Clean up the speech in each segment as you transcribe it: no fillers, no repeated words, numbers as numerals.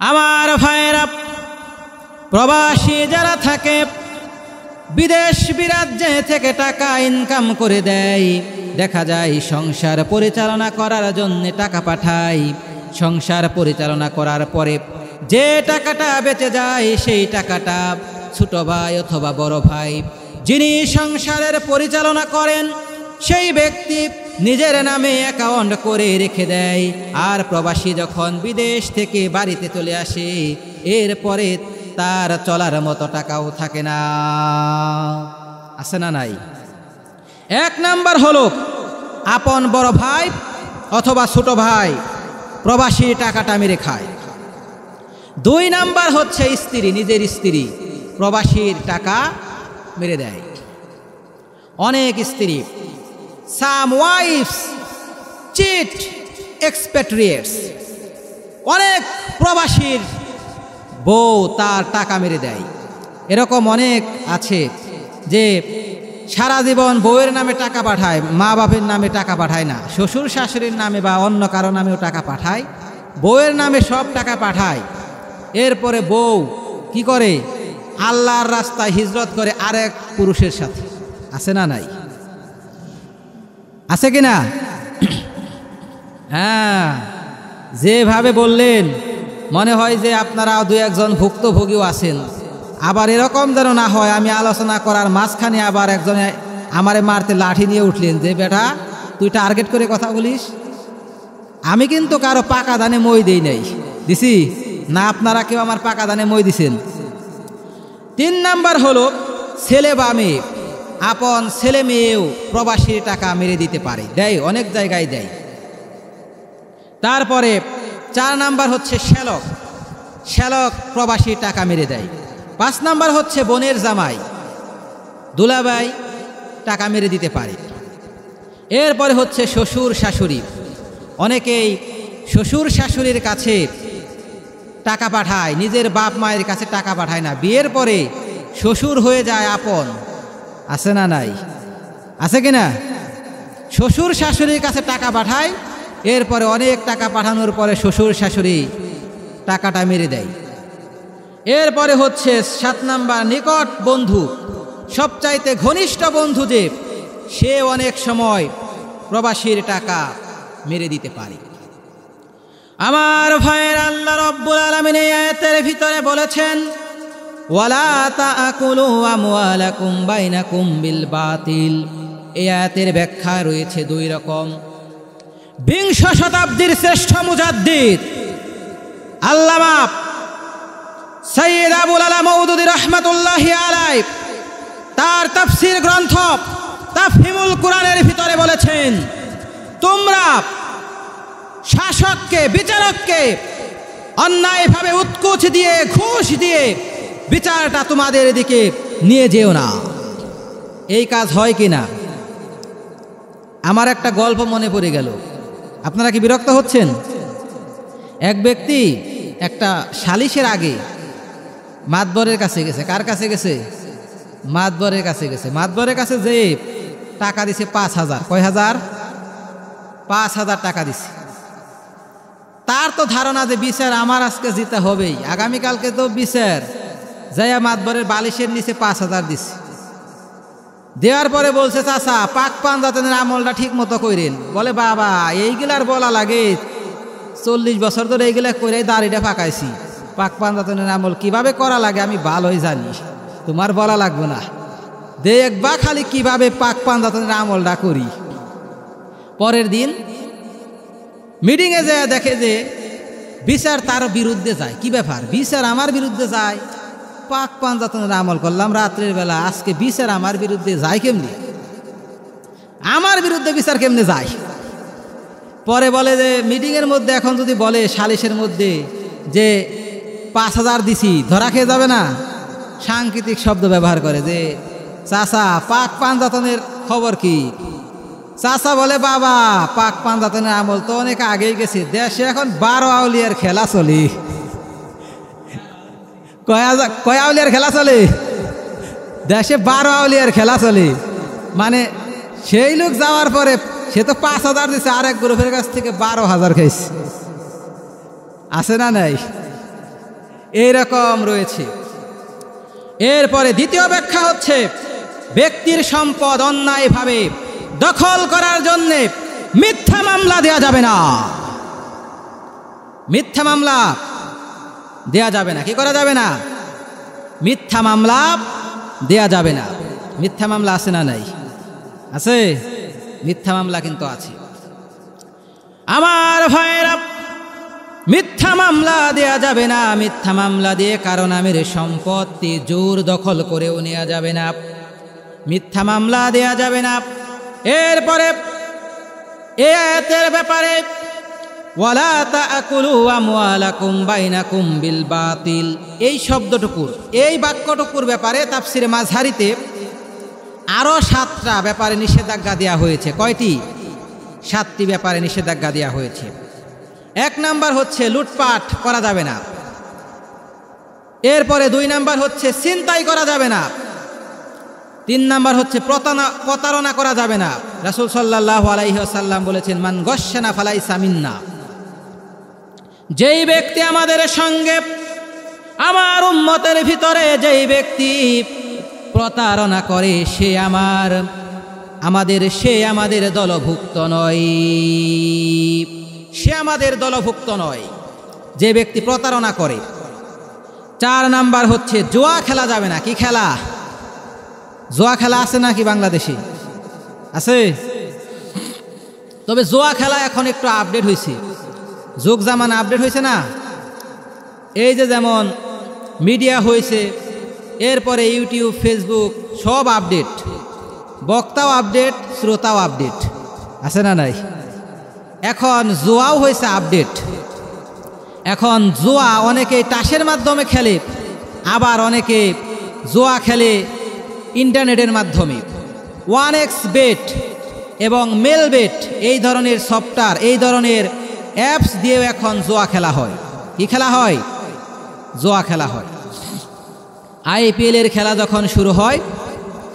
আমার ভাইয়েরা, প্রবাসী যারা থাকে বিদেশ বিরাজ্যে থেকে টাকা ইনকাম করে দেয়, দেখা যায় সংসার পরিচালনা করার জন্য টাকা পাঠায়। সংসার পরিচালনা করার পরে যে টাকাটা বেঁচে যায় সেই টাকাটা ছোট ভাই অথবা বড় ভাই যিনি সংসারের পরিচালনা করেন সেই ব্যক্তি নিজের নামে অ্যাকাউন্ট করে রেখে দেয়। আর প্রবাসী যখন বিদেশ থেকে বাড়িতে চলে আসে এরপরে তার চলার মতো টাকাও থাকে না। আছে না নাই? এক নাম্বার হলো আপন বড় ভাই অথবা ছোট ভাই প্রবাসী টাকাটা মেরে খায়। দুই নাম্বার হচ্ছে স্ত্রী, নিজের স্ত্রী প্রবাসীর টাকা মেরে দেয়। অনেক স্ত্রী, সাম ওয়াইফস চিট এক্সপেট্রিয়েটস, অনেক প্রবাসীর বউ তার টাকা মেরে দেয়। এরকম অনেক আছে যে সারা জীবন বউয়ের নামে টাকা পাঠায়, মা বাপের নামে টাকা পাঠায় না, শ্বশুর শাশুড়ির নামে বা অন্য কারো নামেও টাকা পাঠায়, বউয়ের নামে সব টাকা পাঠায়। এরপরে বউ কি করে? আল্লাহর রাস্তায় হিজরত করে আরেক পুরুষের সাথে। আছে না নাই? আছে কি না? হ্যাঁ, যেভাবে বললেন মনে হয় যে আপনারা দু একজন ভুক্তভোগীও আছেন। আবার এরকম যেন না হয় আমি আলোচনা করার মাঝখানে আবার একজনে আমারে মারতে লাঠি নিয়ে উঠলেন যে বেটা তুই টার্গেট করে কথা বলিস। আমি কিন্তু কারো পাকা ধানে মই দেই নাই, দিছি না? আপনারা কেউ আমার পাকা ধানে মই দিছেন? তিন নাম্বার হলো ছেলে বা মেয়ে, আপন ছেলে মেয়েও প্রবাসীর টাকা মেরে দিতে পারে, দেয়, অনেক জায়গায় দেয়। তারপরে চার নাম্বার হচ্ছে শ্যালক, শ্যালক প্রবাসীর টাকা মেরে দেয়। পাঁচ নাম্বার হচ্ছে বোনের জামাই, দুলাভাই টাকা মেরে দিতে পারে। এরপরে হচ্ছে শ্বশুর শাশুড়ি, অনেকেই শ্বশুর শাশুড়ির কাছে টাকা পাঠায়, নিজের বাপ মায়ের কাছে টাকা পাঠায় না, বিয়ের পরে শ্বশুর হয়ে যায় আপন। আছে না নাই? আছে কি না? শ্বশুর শাশুড়ির কাছে টাকা পাঠায়, এরপরে অনেক টাকা পাঠানোর পরে শ্বশুর শাশুড়ি টাকাটা মেরে দেয়। এরপরে হচ্ছে 7 নাম্বার নিকট বন্ধু, সবচাইতে ঘনিষ্ঠ বন্ধু যে সে অনেক সময় প্রবাসীর টাকা মেরে দিতে পারে। আমার ভাইয়ের, আল্লাহ রাব্বুল আলামিন এই আয়াতের ভিতরে বলেছেন ওয়ালা তাআকুলু আমওয়ালাকুম বাইনাকুম বিল বাতিল। এই আয়াতের ব্যাখ্যা রয়েছে দুই রকম। বিংশ শতাব্দীর শ্রেষ্ঠ মুজাদ্দিদ আল্লামা সৈয়দ আবুল আলা মওদুদী রাহমাতুল্লাহি আলাইহি তার তাফসীর গ্রন্থ তাফহিমুল কুরআনের ভিতরে বলেছেন, তোমরা শাসককে, বিচারককে অন্যায়ভাবে উৎকোচ দিয়ে, ঘুষ দিয়ে বিচারটা তোমাদের দিকে নিয়ে যেও না। এই কাজ হয় কি না? আমার একটা গল্প মনে পড়ে গেল। আপনারা কি বিরক্ত হচ্ছেন? এক ব্যক্তি একটা সালিশের আগে মাতবরের কাছে গেছে। কার কাছে গেছে? মাতবরের কাছে গেছে। মাতবরের কাছে যে টাকা দিছে 5,000। কয় হাজার? 5,000 টাকা দিছে। তার তো ধারণা যে বিচার আমার আজকে জিতে হবেই, আগামীকালকে তো বিচার। যাইয়া মাতবরের বালিশের নিচে 5,000 দিছে। দেওয়ার পরে বলছে, চাচা পাক পান জাতের আমলটা ঠিক মতো কইরেন। বলে, বাবা এইগুলার বলা লাগে, 40 বছর ধরে এইগুলা করে দাড়িটা পাকাইছি। পাক পান জাতের আমল কিভাবে করা লাগে আমি ভালোই জানি, তোমার বলা লাগবে না। দেখবা খালি কিভাবে পাক পান জাতের আমলটা করি। পরের দিন মিটিংয়ে যায়, দেখে যে বিচার তার বিরুদ্ধে যায়। কি ব্যাপার? বিচার আমার বিরুদ্ধে যায়? পাক পাঞ্জাতনের আমল করলাম রাত্রের বেলা, আজকে বিচার আমার বিরুদ্ধে যায় কেমনি? আমার বিরুদ্ধে বিচার কেমনে যায়? পরে বলে যে মিটিংয়ের মধ্যে এখন যদি বলে সালিশের মধ্যে যে 5,000 দিছি, ধরা খেয়ে যাবে না? সাংকেতিক শব্দ ব্যবহার করে যে, চাচা পাক পাঞ্জাতনের খবর কি? চাচা বলে, বাবা পাক পাঞ্জাতনের আমল তো অনেক আগেই গেছে, দেশে এখন 12 আউলিয়ার খেলা চলে। কয় আউলিয়ার খেলা চলে? দেশে 12 আউলিয়ার খেলা চলে। মানে সেই লোক যাওয়ার পরে সে তো 5,000 দিচ্ছে, আরেক গ্রুপের কাছ থেকে 12,000 খাইছে। আছে না নাই? এইরকম রয়েছে। এরপরে দ্বিতীয় ব্যাখ্যা হচ্ছে, ব্যক্তির সম্পদ অন্যায়ভাবে দখল করার জন্যে মিথ্যা মামলা দেয়া যাবে না। মিথ্যা মামলা দেয়া যাবে না। কি করা যাবে না? মিথ্যা মামলা দেয়া যাবে না। মিথ্যা মামলা আছে না নাই? আছে। মিথ্যা মামলা কিন্তু আছে। আমার ভাইয়েরা, মিথ্যা মামলা দেয়া যাবে না। মিথ্যা মামলা দিয়ে কারণ আমের সম্পত্তি জোর দখল করেও নেওয়া যাবে না। মিথ্যা মামলা দেয়া যাবে না। এরপরে এই আয়াতের ব্যাপারে, ওয়ালা তাকুলু আমওয়ালাকুম বাইনাকুম বিল বাতিল, এই শব্দটুকুর, এই বাক্যটুকুর ব্যাপারে তাফসিরে মাযহারিতে আরো 7টা ব্যাপারে নিষেধাজ্ঞা দেওয়া হয়েছে। কয়টি? 7টি ব্যাপারে নিষেধাজ্ঞা দেওয়া হয়েছে। 1 নাম্বার হচ্ছে লুটপাট করা যাবে না। এরপরে 2 নাম্বার হচ্ছে ছিনতাই করা যাবে না। 3 নাম্বার হচ্ছে প্রতারণা করা যাবে না। রাসূল সাল্লাল্লাহু আলাইহি ওয়াসাল্লাম বলেছেন, মান গশশানা ফালাইসা মিন্না, যেই ব্যক্তি আমাদের সঙ্গে, আমার উম্মতের ভিতরে যেই ব্যক্তি প্রতারণা করে সে আমাদের দলভুক্ত নয়। সে আমাদের দলভুক্ত নয়, যে ব্যক্তি প্রতারণা করে। 4 নাম্বার হচ্ছে জুয়া খেলা যাবে না। কি খেলা? জুয়া খেলা আছে নাকি বাংলাদেশে? আছে। তবে জুয়া খেলা এখন একটু আপডেট হয়েছে, যুগ জামানা আপডেট হয়েছে না। এই যে যেমন মিডিয়া হয়েছে, এরপরে ইউটিউব, ফেসবুক সব আপডেট, বক্তাও আপডেট, শ্রোতাও আপডেট, আছে না নাই? এখন জুয়াও হয়েছে আপডেট। এখন জুয়া অনেকে টাসের মাধ্যমে খেলে, আবার অনেকে জুয়া খেলে ইন্টারনেটের মাধ্যমে। 1x বেট এবং মেল বেট, এই ধরনের সফটওয়্যার, এই ধরনের অ্যাপস দিয়েও এখন জুয়া খেলা হয়। কি খেলা হয়? জুয়া খেলা হয়। IPL এর খেলা যখন শুরু হয়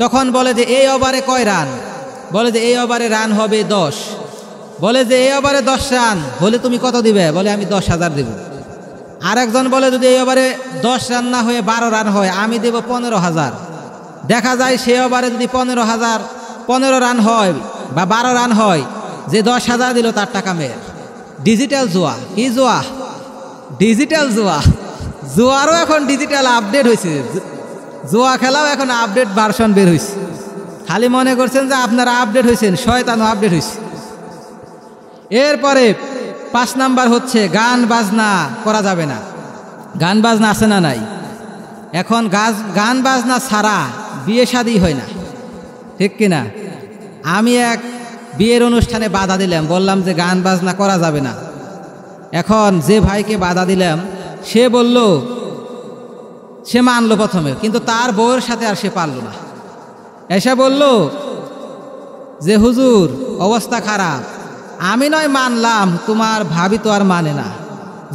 তখন বলে যে এই ওভারে কয় রান, বলে যে এই ওভারে রান হবে 10, বলে যে এই ওভারে 10 রান হলে তুমি কত দিবে, বলে আমি 10,000 দেব। আরেকজন বলে যদি এই ওভারে 10 রান না হয়ে 12 রান হয় আমি দেব 15,000। দেখা যায় সে ওভারে যদি 15 রান হয় বা 12 রান হয়, যে 10,000 দিল তার টাকা মেয়ের। ডিজিটাল জুয়া। কি জুয়া? ডিজিটাল জুয়া। জুয়ারও এখন ডিজিটাল আপডেট হয়েছে, জুয়া খেলাও এখন আপডেট ভার্সন বের হয়েছে। খালি মনে করছেন যে আপনারা আপডেট হয়েছেন, শয়তানও আপডেট হয়েছে। এরপরে 5 নাম্বার হচ্ছে গান বাজনা করা যাবে না। গান বাজনা আছে না নাই? এখন গান বাজনা ছাড়া বিয়ে শাদী হয় না, ঠিক কিনা? আমি এক বিয়ের অনুষ্ঠানে বাধা দিলাম, বললাম যে গান বাজনা করা যাবে না। এখন যে ভাইকে বাধা দিলাম সে বলল, সে মানলো প্রথমে, কিন্তু তার বউয়ের সাথে আর সে পারল না। এসে বলল যে হুজুর অবস্থা খারাপ, আমি নয় মানলাম, তোমার ভাবি তো আর মানে না।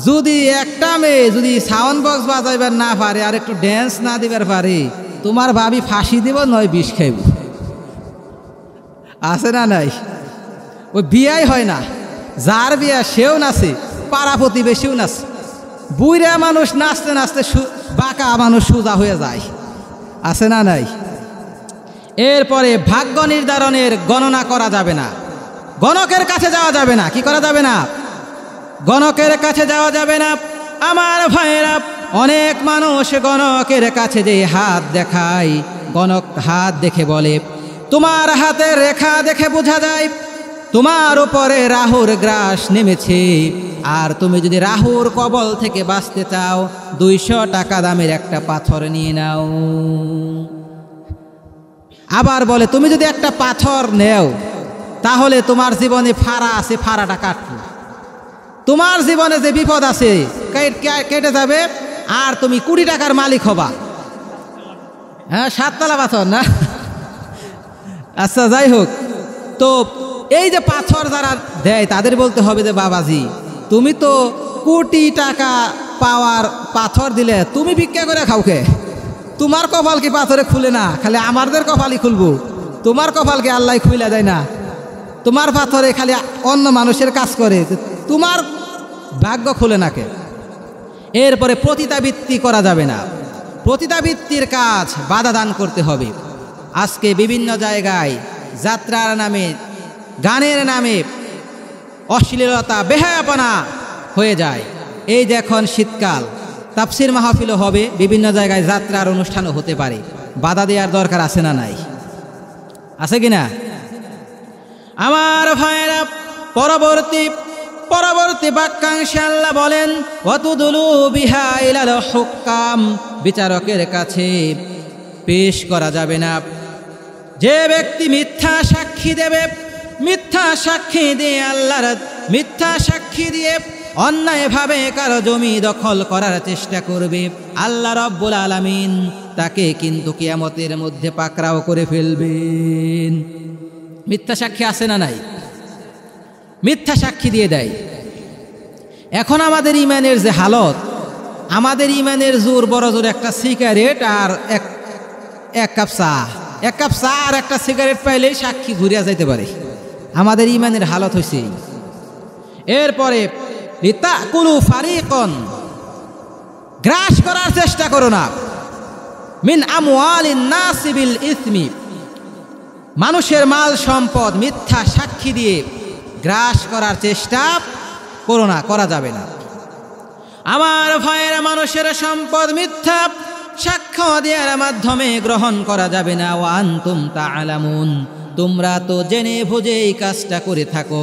যদি একটা মেয়ে যদি সাউন্ড বক্স বাজাইবার না পারে আর একটু ড্যান্স না দিবার পারে, তোমার ভাবি ফাঁসি দিব নয় বিষ খাইব। আছে না নাই? ওই বিয়াই হয় না, যার বিয়া সেও নাচে, পাড়া প্রতিবেশীও নাচে। বুইরা মানুষ নাচতে নাচতে বাঁকা মানুষ সোজা হয়ে যায়, আছে না নাই? এরপরে ভাগ্য নির্ধারণের গণনা করা যাবে না। গণকের কাছে যাওয়া যাবে না। কি করা যাবে না? গণকের কাছে যাওয়া যাবে না। আমার ভাইয়েরা, অনেক মানুষ গণকের কাছে যে হাত দেখায়, গণক হাত দেখে বলে, তোমার হাতের রেখা দেখে বোঝা যায় তোমার উপরে রাহুর গ্রাস নেমেছে, আর তুমি যদি রাহুর কবল থেকে বাঁচতে চাও 200 টাকা দামের একটা পাথর নিয়ে নাও। আবার বলে তুমি যদি একটা পাথর নেও তাহলে তোমার জীবনে ফাড়া আছে, ফাড়াটা কাটবে, তোমার জীবনে যে বিপদ আছে কেটে যাবে, আর তুমি 20 টাকার মালিক হবা। হ্যাঁ, 7 তলা পাথর না? আচ্ছা, যাই হোক। তো এই যে পাথর যারা দেয় তাদের বলতে হবে যে বাবাজি, তুমি তো কোটি টাকা পাওয়ার পাথর দিলে, তুমি ভিক্ষা করে খাওকে, তোমার কপাল কি পাথরে খুলে না? খালি আমাদের কপালই খুলবো, তোমার কপাল কি আল্লাহ খুলে দেয় না? তোমার পাথরে খালি অন্য মানুষের কাজ করে, তোমার ভাগ্য খুলে নাকে। এরপরে পতিতাবৃত্তি করা যাবে না, পতিতাবৃত্তির কাজ বাধা দান করতে হবে। আজকে বিভিন্ন জায়গায় যাত্রার নামে, গানের নামে অশ্লীলতা, বেহায়াপনা হয়ে যায়। এই যে এখন শীতকাল, তাফসির মাহফিলও হবে, বিভিন্ন জায়গায় যাত্রার অনুষ্ঠানও হতে পারে, বাধা দেওয়ার দরকার আছে না নাই? আছে কি না? আমার ভাইয়েরা, পরবর্তী বাক্যাংশে আল্লাহ বলেন, ওয়াতুদুলু বিহা ইলাল হুক্কাম, বিচারকের কাছে পেশ করা যাবে না। যে ব্যক্তি মিথ্যা সাক্ষী দেবে, মিথ্যা সাক্ষী দিয়ে আল্লাহর মিথ্যা সাক্ষী দিয়ে অন্যায়ভাবে কারো জমি দখল করার চেষ্টা করবে, আল্লাহ রাব্বুল আলামিন তাকে কিন্তু কিয়ামতের মধ্যে পাকড়াও করে ফেলবেন। মিথ্যা সাক্ষী আছে না নাই? মিথ্যা সাক্ষী দিয়ে দেয়। এখন আমাদের ইমানের যে হালত, আমাদের ইমানের জোর বড় জোর একটা সিগারেট আর এক কাপ চা আর একটা সিগারেট পাইলেই সাক্ষী ঘুরিয়া যাইতে পারে। আমাদের ইমানের হালত হয়েছে। এরপরে লিতাকুলু ফারিকন, গ্রাস করার চেষ্টা করো না, মিন আমওয়ালিন নাসি বিল ইসমি, মানুষের মাল সম্পদ মিথ্যা সাক্ষী দিয়ে গ্রাস করার চেষ্টা করো না, করা যাবে না। আমার ভাইয়েরা, মানুষের সম্পদ মিথ্যা সাক্ষ্য দেওয়ার মাধ্যমে গ্রহণ করা যাবে না। ওয়া আনতুম তা'লামুন, তোমরা তো জেনে বুঝে এই কাজটা করে থাকো।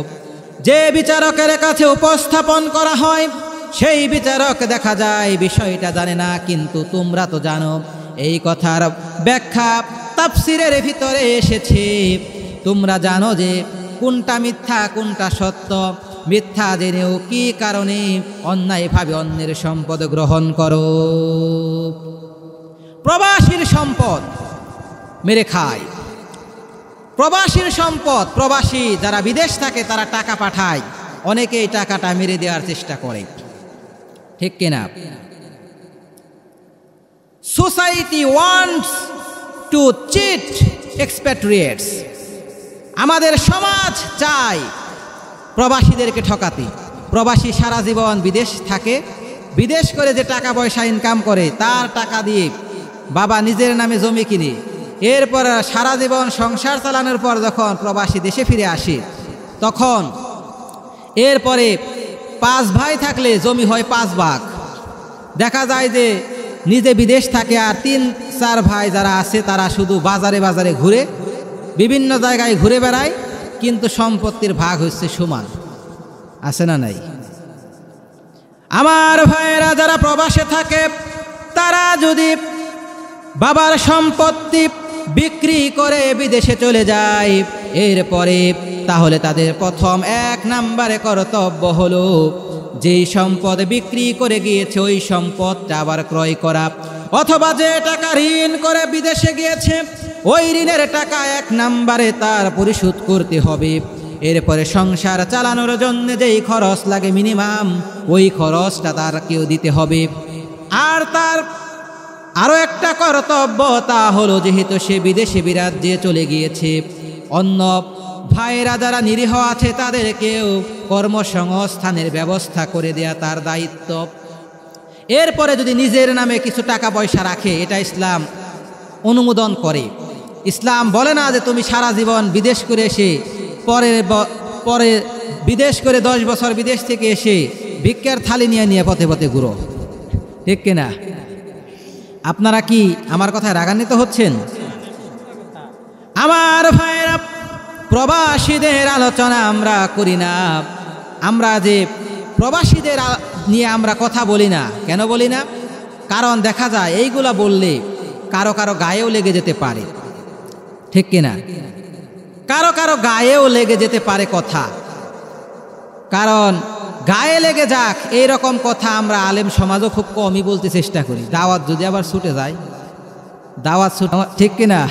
যে বিচারকের কাছে উপস্থাপন করা হয়, সেই বিচারক দেখা যায় বিষয়টা জানে না, কিন্তু তোমরা তো জানো। এই কথার ব্যাখ্যা তাফসিরের ভিতরে এসেছে। তোমরা জানো যে কোনটা মিথ্যা, কোনটা সত্য। মিথ্যা জেনেও কি কারণে অন্যায়ভাবে অন্যের সম্পদ গ্রহণ করো? প্রবাসীর সম্পদ মেরে খায়। প্রবাসীর সম্পদ, প্রবাসী যারা বিদেশ থাকে তারা টাকা পাঠায়, অনেকে এই টাকাটা মেরে দেওয়ার চেষ্টা করে, ঠিক কিনা? সোসাইটি ওয়ান্টস টু চিট এক্সপ্যাট্রিয়েটস, আমাদের সমাজ চায় প্রবাসীদেরকে ঠকাতে। প্রবাসী সারা জীবন বিদেশ থাকে, বিদেশ করে যে টাকা পয়সা ইনকাম করে তার টাকা দিয়ে বাবা নিজের নামে জমি কিনে, এরপর সারা জীবন সংসার চালানোর পর যখন প্রবাসী দেশে ফিরে আসে, তখন এরপরে 5 ভাই থাকলে জমি হয় 5 ভাগ। দেখা যায় যে নিজে বিদেশ থাকে আর 3-4 ভাই যারা আছে তারা শুধু বাজারে বাজারে ঘুরে, বিভিন্ন জায়গায় ঘুরে বেড়ায়, কিন্তু সম্পত্তির ভাগ হচ্ছে সমান। আছে না নাই? আমার ভাইয়েরা, যারা প্রবাসে থাকে তারা যদি বাবার সম্পত্তি বিক্রি করে বিদেশে চলে যায়, এরপরে তাহলে তাদের প্রথম 1 নম্বরে কর্তব্য হলো যেই সম্পদ বিক্রি করে গিয়েছে ওই সম্পদটা আবার ক্রয় করা, অথবা যে টাকা ঋণ করে বিদেশে গিয়েছে ওই ঋণের টাকা 1 নম্বরে তার পরিশোধ করতে হবে। এরপরে সংসার চালানোর জন্য যেই খরচ লাগে মিনিমাম, ওই খরচটা তার কেউ দিতে হবে। আর তার আরও একটা কর্তব্য, তা হলো যেহেতু সে বিদেশে বিরাজ্যে চলে গিয়েছে, অন্য ভাইয়েরা যারা নিরীহ আছে তাদেরকেও কর্মসংস্থানের ব্যবস্থা করে দেয়া তার দায়িত্ব। এরপরে যদি নিজের নামে কিছু টাকা পয়সা রাখে, এটা ইসলাম অনুমোদন করে। ইসলাম বলে না যে তুমি সারা জীবন বিদেশ করে এসে পরে বিদেশ করে 10 বছর বিদেশ থেকে এসে ভিক্ষার থালি নিয়ে পথে পথে ঘুরো, ঠিক কিনা? আপনারা কি আমার কথায় রাগান্বিত হচ্ছেন? আমার ভাইয়েরা, প্রবাসীদের আলোচনা আমরা করি না। আমরা যে প্রবাসীদের নিয়ে আমরা কথা বলি না, কেন বলি না? কারণ দেখা যায় এইগুলা বললে কারো কারো গায়েও লেগে যেতে পারে, ঠিক কিনা? কারো কারো গায়েও লেগে যেতে পারে কথা। কারণ গায়ে লেগে যাক এইরকম কথা আমরা আলেম সমাজও খুব কমই বলতে চেষ্টা করি। দাওয়াত যদি আবার ছুটে যায়, দাওয়াত ছুটে, ঠিক কিনা?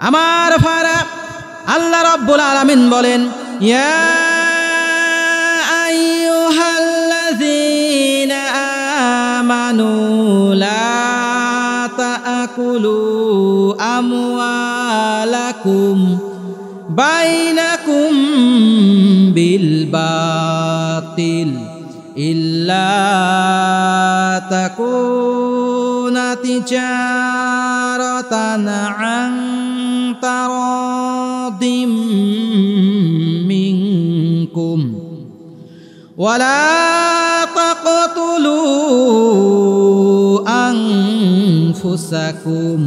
আমার ভাইরা, আল্লাহ রাব্বুল আলামিন বলেন, ইয়া আইয়ুহাল্লাযীনা আমানু লা তাকুলু আমওয়ালাকুম বাইনাকুম বিল বাতিল ইল্লা তাকুনা তিজারাতান আন তারাদিম মিনকুম ওয়ালা তাকতুলু আনফুসাকুম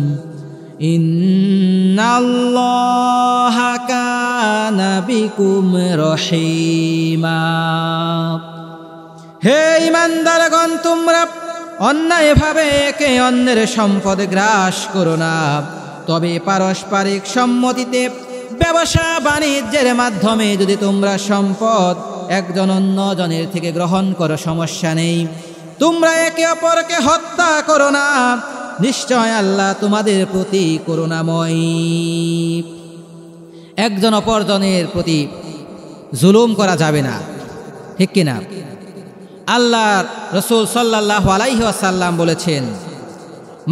ইন্নাল্লাহা কানা বিকুম রহিমা। হে ঈমানদারগণ, তোমরা অন্যায়ভাবে একে অন্যের সম্পদ গ্রাস করো না, তবে পারস্পরিক সম্মতিতে ব্যবসা বাণিজ্যের মাধ্যমে যদি তোমরা সম্পদ একজন অন্যজনের থেকে গ্রহণ করো সমস্যা নেই। তোমরা একে অপরকে হত্যা করো না, নিশ্চয় আল্লাহ তোমাদের প্রতি করুণাময়। একজন অপরজনের প্রতি জুলুম করা যাবে না, ঠিক কিনা? আল্লাহ রসুল সাল্লাল্লাহু আলাইহি ওয়াসাল্লাম বলেছেন,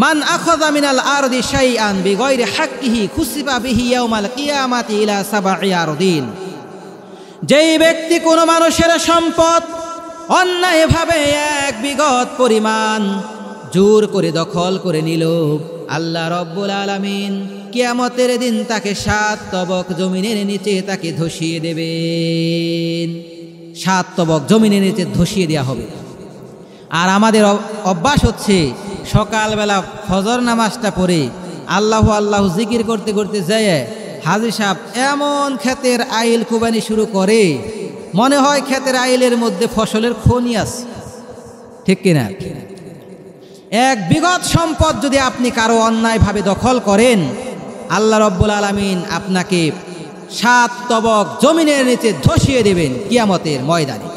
মান আখাযা মিনাল আরদি শাইআন বিগাইরি হাক্কিহি খুসিবা বিহি ইয়াউমাল কিয়ামাতি ইলা সাবঈ আরদিন। যেই ব্যক্তি কোনো মানুষের সম্পদ অন্যায়ভাবে এক বিগত পরিমাণ জোর করে দখল করে নিল, আল্লাহ রব্বুল আলামিন কিয়ামতের দিন তাকে 7 তবক জমিনের নিচে তাকে ধসিয়ে দেবেন। 7 তবক জমিনের নিচে ধসিয়ে দেওয়া হবে। আর আমাদের অভ্যাস হচ্ছে সকালবেলা ফজর নামাজটা পড়ে আল্লাহু আল্লাহু জিকির করতে করতে যায় হাজী সাহেব এমন ক্ষেতের আইল কুবানি শুরু করে, মনে হয় ক্ষেতের আইলের মধ্যে ফসলের খনি আছে, ঠিক কিনা? এক বিগত সম্পদ যদি আপনি কারো অন্যায়ভাবে দখল করেন, আল্লাহ রব্বুল আলামিন আপনাকে 7 তবক জমিনের নিচে ধসিয়ে দেবেন কিয়ামতের ময়দানে।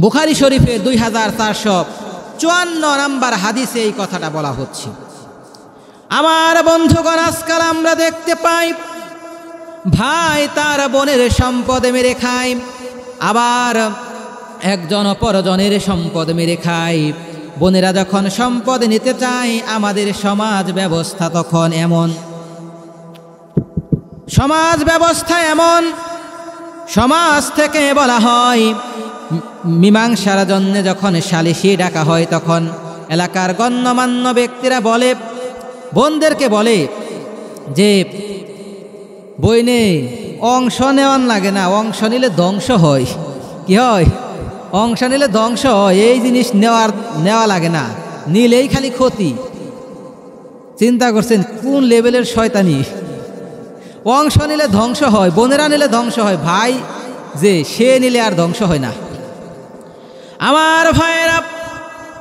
বুখারী শরীফের 2454 নম্বর হাদিসে এই কথাটা বলা হচ্ছে। আমার বন্ধুগণ, আজকাল আমরা দেখতে পাই ভাই তার বোনের সম্পদ মেরে খায়, আবার একজন অপরজনের সম্পদ মেরে খায়। বোনেরা যখন সম্পদ নিতে চায়, আমাদের সমাজ ব্যবস্থা তখন এমন, সমাজ থেকে বলা হয় মীমাংসার জন্য যখন সালিশি ডাকা হয়, তখন এলাকার গণ্যমান্য ব্যক্তিরা বলে, বোনদেরকে বলে যে বইনে অংশ নেওয়ান লাগে না, অংশ নিলে ধ্বংস হয়। কি হয়? অংশ নিলে ধ্বংস হয়, এই জিনিস নেওয়া লাগে না, নিলেই খালি ক্ষতি। চিন্তা করছেন কোন লেভেলের শয়তানি? অংশ নিলে ধ্বংস হয়, বোনেরা নিলে ধ্বংস হয়, ভাই যে সে নিলে আর ধ্বংস হয় না। আমার ভাইয়েরা,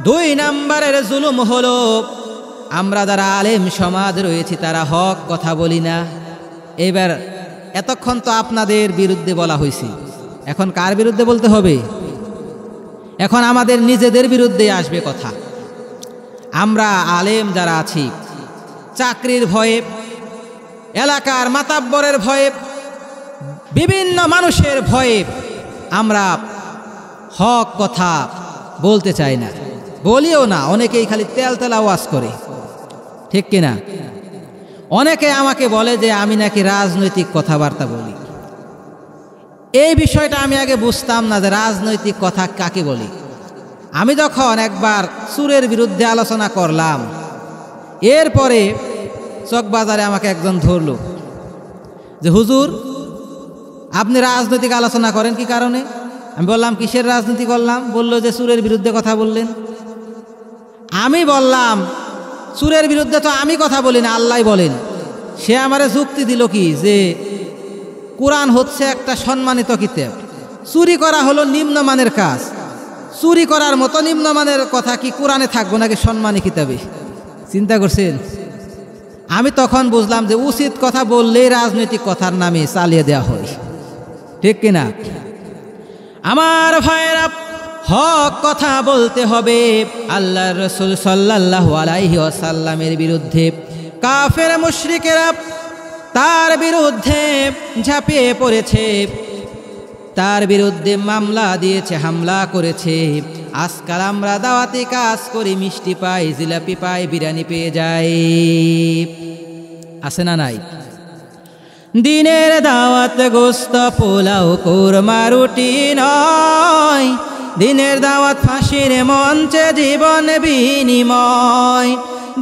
2 নম্বরের জুলুম হলো আমরা যারা আলেম সমাজ রয়েছি তারা হক কথা বলি না। এবার এতক্ষণ তো আপনাদের বিরুদ্ধে বলা হয়েছে, এখন কার বিরুদ্ধে বলতে হবে? এখন আমাদের নিজেদের বিরুদ্ধে আসবে কথা। আমরা আলেম যারা আছি, চাকরির ভয়ে, এলাকার মাতাব্বরের ভয়ে, বিভিন্ন মানুষের ভয়ে আমরা হক কথা বলতে চাই না, বলিও না। অনেকেই খালি তেল আওয়াজ করে, ঠিক কিনা? অনেকে আমাকে বলে যে আমি নাকি রাজনৈতিক কথাবার্তা বলি। এই বিষয়টা আমি আগে বুঝতাম না যে রাজনৈতিক কথা কাকে বলি। আমি যখন একবার সুরের বিরুদ্ধে আলোচনা করলাম, এরপরে চকবাজারে আমাকে একজন ধরল যে হুজুর আপনি রাজনৈতিক আলোচনা করেন কি কারণে? আমি বললাম কিসের রাজনীতি করলাম? বলল যে সুরের বিরুদ্ধে কথা বললেন। আমি বললাম সুরের বিরুদ্ধে তো আমি কথা বলি না, আল্লাহ বলেন। সে আমারে যুক্তি দিল কি যে কোরআন হচ্ছে একটা সম্মানিত কিতাব, চুরি করা হলো নিম্নমানের কাজ, চুরি করার মতো নিম্নমানের কথা কি কোরআনে থাকবো নাকি সম্মানী কিতাবে? চিন্তা করছেন? আমি তখন বুঝলাম যে উচিত কথা বললেই রাজনৈতিক কথার নামে চালিয়ে দেওয়া হয়, ঠিক কিনা? আমার ভাইয়েরা, হক কথা বলতে হবে। আল্লাহর রাসূল সাল্লাল্লাহু আলাইহি ওয়াসাল্লামের বিরুদ্ধে কাফের মুশরিকেরা তার বিরুদ্ধে ঝাঁপিয়ে পড়েছে, তার বিরুদ্ধে মামলা দিয়েছে, হামলা করেছে। আজকাল আমরা দাওয়াতি কাজ করি, মিষ্টি পাই, জিলাপি পাই, বিরিয়ানি পেয়ে যাই, আছে না নাই? দিনের দাওয়াত গোস্ত পোলাও কোরমা রুটি নয়, দিনের দাওয়াত ফাঁসির মঞ্চে জীবন বিনিময়,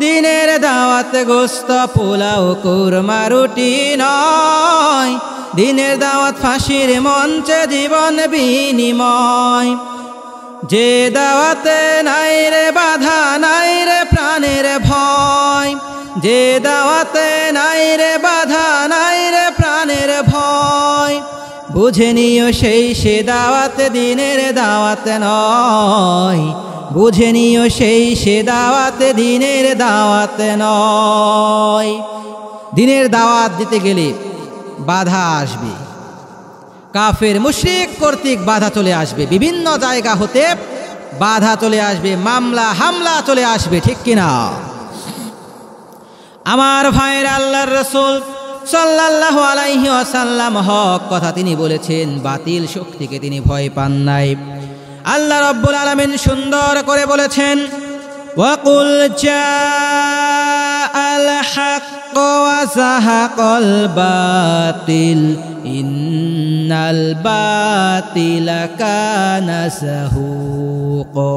দিনের দাওয়াত গোস্ত পোলাও কুরমা রুটি নয়, দিনের দাওয়াত ফাঁসির মঞ্চে জীবন বিনিময়। যে দাওয়াতে নাই রে বাধা, নাই রে প্রাণের ভয়, যে দাওয়াতে নাই রে বাধা, নাই রে প্রাণের ভয়, বুঝে নিও সেই সে দাওয়াত দিনের দাওয়াত নয়, বুঝে নিও সেই সে দাওয়াত দিনের দাওয়াত নয়। দিনের দাওয়াত দিতে গেলে বাধা আসবে, কাফের মুশরিক কর্তৃক বাধা চলে আসবে, বিভিন্ন জায়গা হতে বাধা চলে আসবে, মামলা হামলা চলে আসবে, ঠিক কিনা? আমার ভাইয়ের আল্লাহর রাসূল সাল্লাল্লাহু আলাইহি ওয়াসাল্লাম হক কথা তিনি বলেছেন, বাতিল শক্তিকে তিনি ভয় পান নাই। আল্লাহ রাব্বুল আলামিন সুন্দর করে বলেছেন, ওয়াকুল জাআল হক ওয়া যাহাকাল বাতিল ইন্নাল বাতিলা কানা যাহুকা।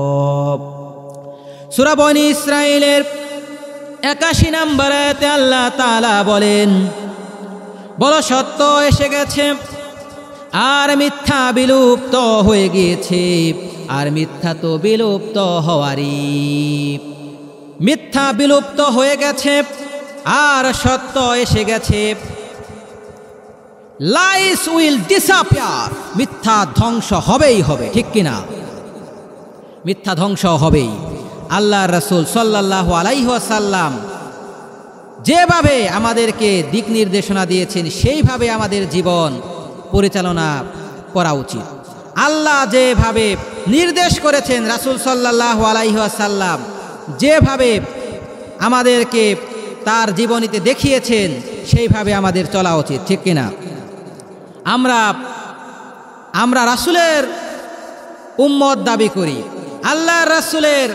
সূরা বনী ইসরাঈলের 81 নম্বর আয়াতে আল্লাহ তাআলা বলেন, বড় সত্য এসে গেছে আর মিথ্যা বিলুপ্ত হয়ে গিয়েছে, আর মিথ্যা তো বিলুপ্ত হওয়ারই, মিথ্যা বিলুপ্ত হয়ে গেছে আর সত্য এসে গেছে। লাইস উইল ডিসঅ্যাপিয়ার, মিথ্যা ধ্বংস হবেই হবে, ঠিক কিনা? মিথ্যা ধ্বংস হবেই। আল্লাহর রাসূল সাল্লাল্লাহু আলাইহি ওয়াসাল্লাম যেভাবে আমাদেরকে দিক নির্দেশনা দিয়েছেন সেইভাবে আমাদের জীবন পরিচালনা করা উচিত। আল্লাহ যেভাবে নির্দেশ করেছেন, রাসূল সাল্লাল্লাহু আলাইহি ওয়াসাল্লাম যেভাবে আমাদেরকে তার জীবনীতে দেখিয়েছেন সেইভাবে আমাদের চলা উচিত, ঠিক কিনা? আমরা রাসূলের উম্মত দাবি করি, আল্লাহর রাসূলের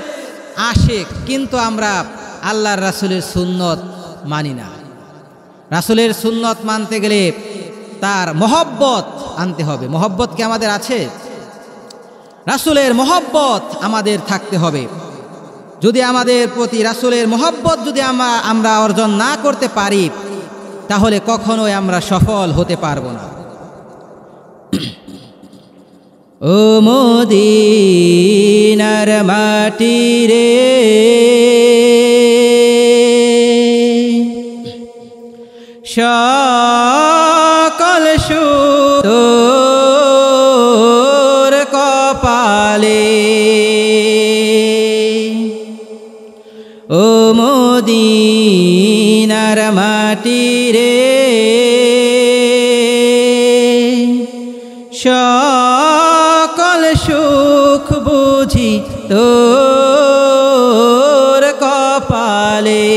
আশিক, কিন্তু আমরা আল্লাহর রাসূলের সুন্নত মানি না। রাসূলের সুন্নত মানতে গেলে তার মহব্বত আনতে হবে। মহব্বত কি আমাদের আছে? রাসূলের মহব্বত আমাদের থাকতে হবে। যদি আমাদের প্রতি রাসূলের মহব্বত যদি আমরা অর্জন না করতে পারি, তাহলে কখনোই আমরা সফল হতে পারবো না। ও মদিনার মাটি রে, সকল সুখ তোর কপালে, ও মদিনার মাটি রে, সকল সুখ বুঝি তোর কপালে,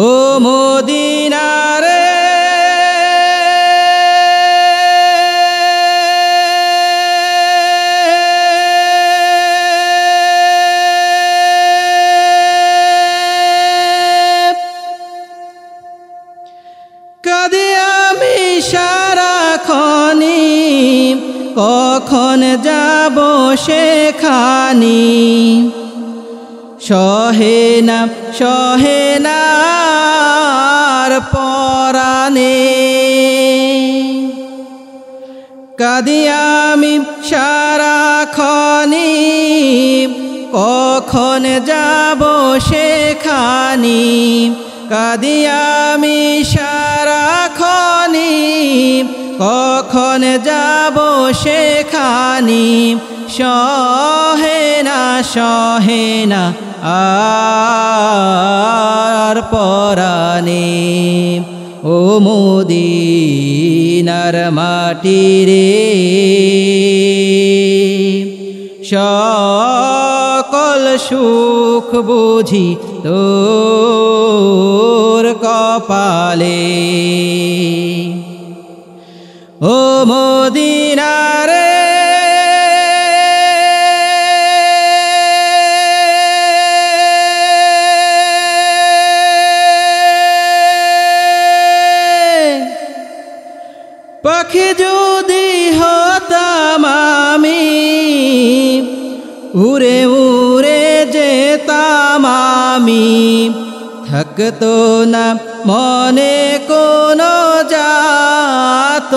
ও মদিনা রে, কাঁদি আমি সারাক্ষণি, কখন যাব সেখানি, সহে না আর পরাণে, কাঁদি আমি সারাক্ষণি, কখন যাব সেখানি, কাঁদি আমি সারাক্ষণি, কখন যাব সেখানি, সহে না আর পরাণে, ও মদিনার মাটি রে, সকল সুখ বুঝি তোর কপালে, ও মদিনা রে, পাখি যদি হতাম আমি, উড়ে উড়ে যেতাম আমি, থাকতো না মনে কোনো যাতনা।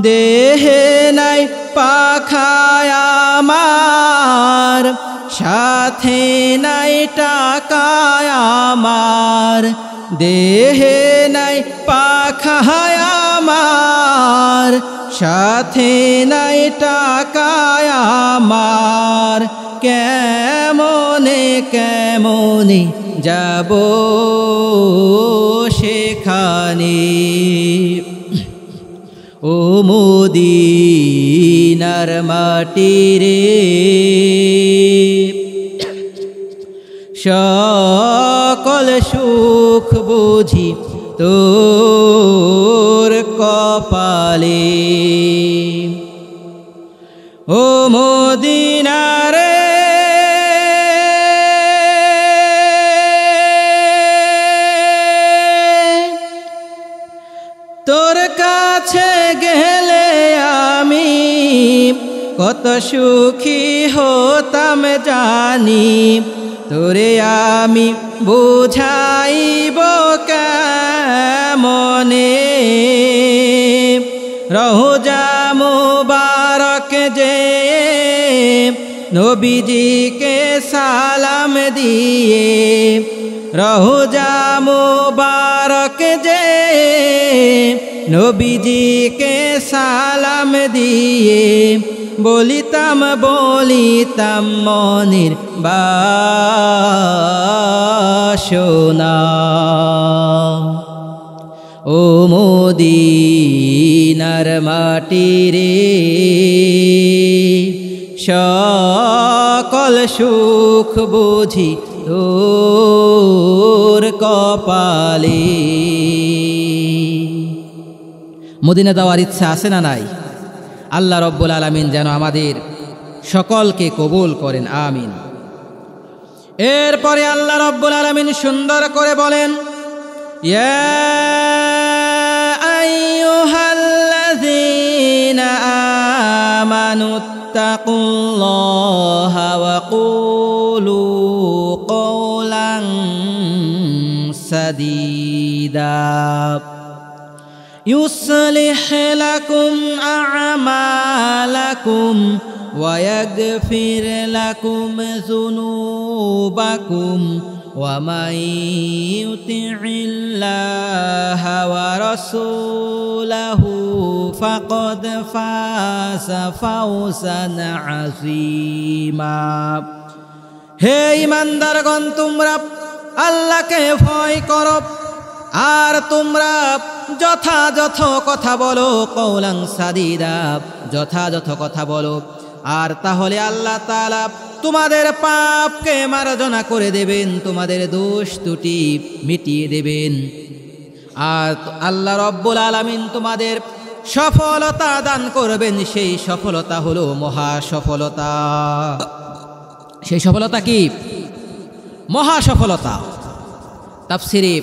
দেহে নাই পাখায় আমার, সাথে নাই টাকায় আমার, দেহে নাই পাখায় আমার, সাথে নাই টাকায় আমার, কেমনে কেমনে যাব সেখানে। ও মদিনার মাটি রে, সকল সুখ বুঝি তোর কপালে। ও মদিনা রে, তোর কাছে গেলে আমি কত সুখী হতাম জানি, তোরে আমি বুঝাইব কেমনে। রওজা মুবারক যে নবীজিকে সালাম দিয়ে, রওজা মুবারক যে নবীজিকে সালাম দিয়ে, বলিতাম বলিতাম মনের বাসনা। ও মদিনার মাটি রে, সকল সুখ বুঝি তোর কপালে। মদিনা যাওয়ার ইচ্ছা আছে না নাই? আল্লাহ রব্বুল আলামিন যেন আমাদের সকলকে কবুল করেন, আমিন। এরপরে আল্লাহ রব্বুল আলামিন সুন্দর করে বলেন, ইয়া আইয়ুহাল্লাযীনা আমানুত্তাকুল্লাহা ওয়া কুলু কওলান সাদীদা يصلح لكم أعمالكم ويغفر لكم ذنوبكم ومن يطع الله ورسوله فقد فاز فوزا عظيما। হে ঈমানদারগণ, তোমরা আল্লাহকে ভয় করো আর তোমরা যথাযথ কথা বলো, কওলান সাদীদা, যথাযথ কথা বলো, আর তাহলে আল্লাহ তাআলা তোমাদের পাপকে মার্জনা করে দেবেন, তোমাদের দোষ ত্রুটি মিটিয়ে দেবেন। আর আল্লাহ রব্বুল আলামিন তোমাদের সফলতা দান করবেন। সেই সফলতা হলো মহা সফলতা। সেই সফলতা কি? মহা সফলতা। তাফসিরে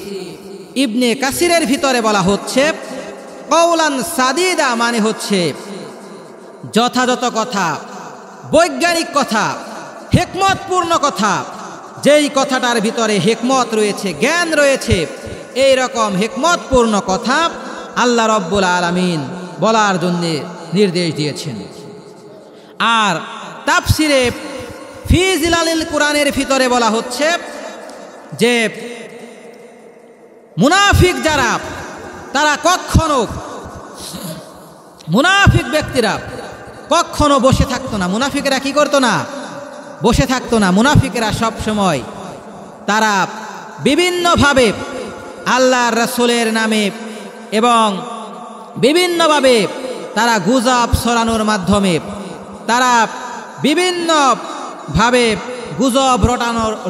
ইবনে কাসিরের ভিতরে বলা হচ্ছে, কওলান সাদীদা মানে হচ্ছে যথাযথ কথা, বৈজ্ঞানিক কথা, হিকমতপূর্ণ কথা, যেই কথাটার ভিতরে হিকমত রয়েছে, জ্ঞান রয়েছে, এই রকম হিকমতপূর্ণ কথা আল্লাহ রব্বুল আলামিন বলার জন্য নির্দেশ দিয়েছেন। আর তাফসিরে ফি জিলালিল কুরআনের ভিতরে বলা হচ্ছে যে মুনাফিক যারা, তারা কখনো, মুনাফিক ব্যক্তিরা কখনো বসে থাকতো না। মুনাফিকেরা কি করতো না? বসে থাকতো না। মুনাফিকেরা সব সময় তারা বিভিন্নভাবে আল্লাহর রাসূলের নামে এবং বিভিন্নভাবে তারা গুজব ছড়ানোর মাধ্যমে তারা বিভিন্নভাবে গুজব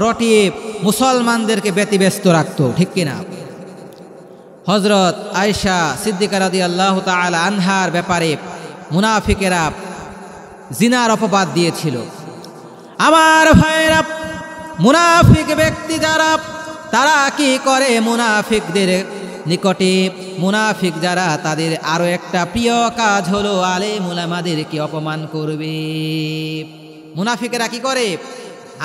রটিয়ে মুসলমানদেরকে ব্যতিব্যস্ত রাখত, ঠিক কিনা? হযরত আয়েশা সিদ্দিকা রাদিয়াল্লাহু তাআলা আনহার ব্যাপারে মুনাফিকেরা জিনার অপবাদ দিয়েছিল। আমার ভাইরা, মুনাফিক ব্যক্তি যারা, তারা কি করে? মুনাফিকদের নিকটে মুনাফিক যারা তাদের আরো একটা প্রিয় কাজ হলো আলেম উলামাদেরকে অপমান করবে। মুনাফিকেরা কি করে?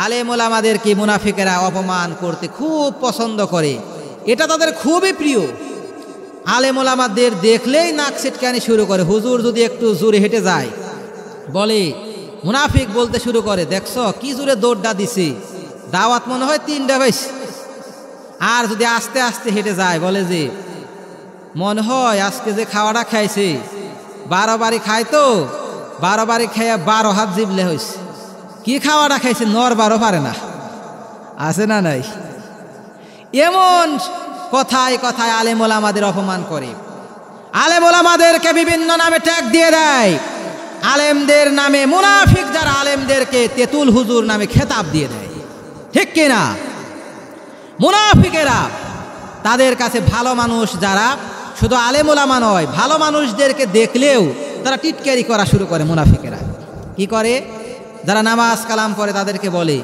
আলেম উলামাদেরকে মুনাফিকেরা অপমান করতে খুব পছন্দ করে, এটা তাদের খুবই প্রিয়। আলেম উলামাদের দেখলেই নাক ছিটকানি শুরু করে। হুজুর যদি একটু জোরে হেঁটে যায়, বলে মুনাফিক বলতে শুরু করে, দেখছো কি জোরে দৌড়টা দিছে, দাওয়াত মনে হয় 3টা বেশ। আর যদি আস্তে আস্তে হেঁটে যায়, বলে যে মনে হয় আজকে যে খাওয়াটা খাইছে 12 বাড়ি খায়, তো 12 বাড়ি খাইয়া 12 হাত জিবলে হয়েছে। কি খাওয়াটা খাইছে, নর 12 পারে না, আছে না নাই? এমন কথায় কথায় আলেম ওলামাদের অপমান করে, আলেম ওলামাদেরকে বিভিন্ন নামে ট্যাগ দিয়ে দেয়। আলেমদের নামে মুনাফিক যারা আলেমদেরকে তেতুল হুজুর নামে খেতাব দিয়ে দেয়, ঠিক কিনা? মুনাফিকেরা তাদের কাছে ভালো মানুষ যারা, শুধু আলেম ওলামা নয়, ভালো মানুষদেরকে দেখলেও তারা টিটকারি করা শুরু করে। মুনাফিকেরা কি করে? যারা নামাজ কালাম পড়ে তাদেরকে বলে,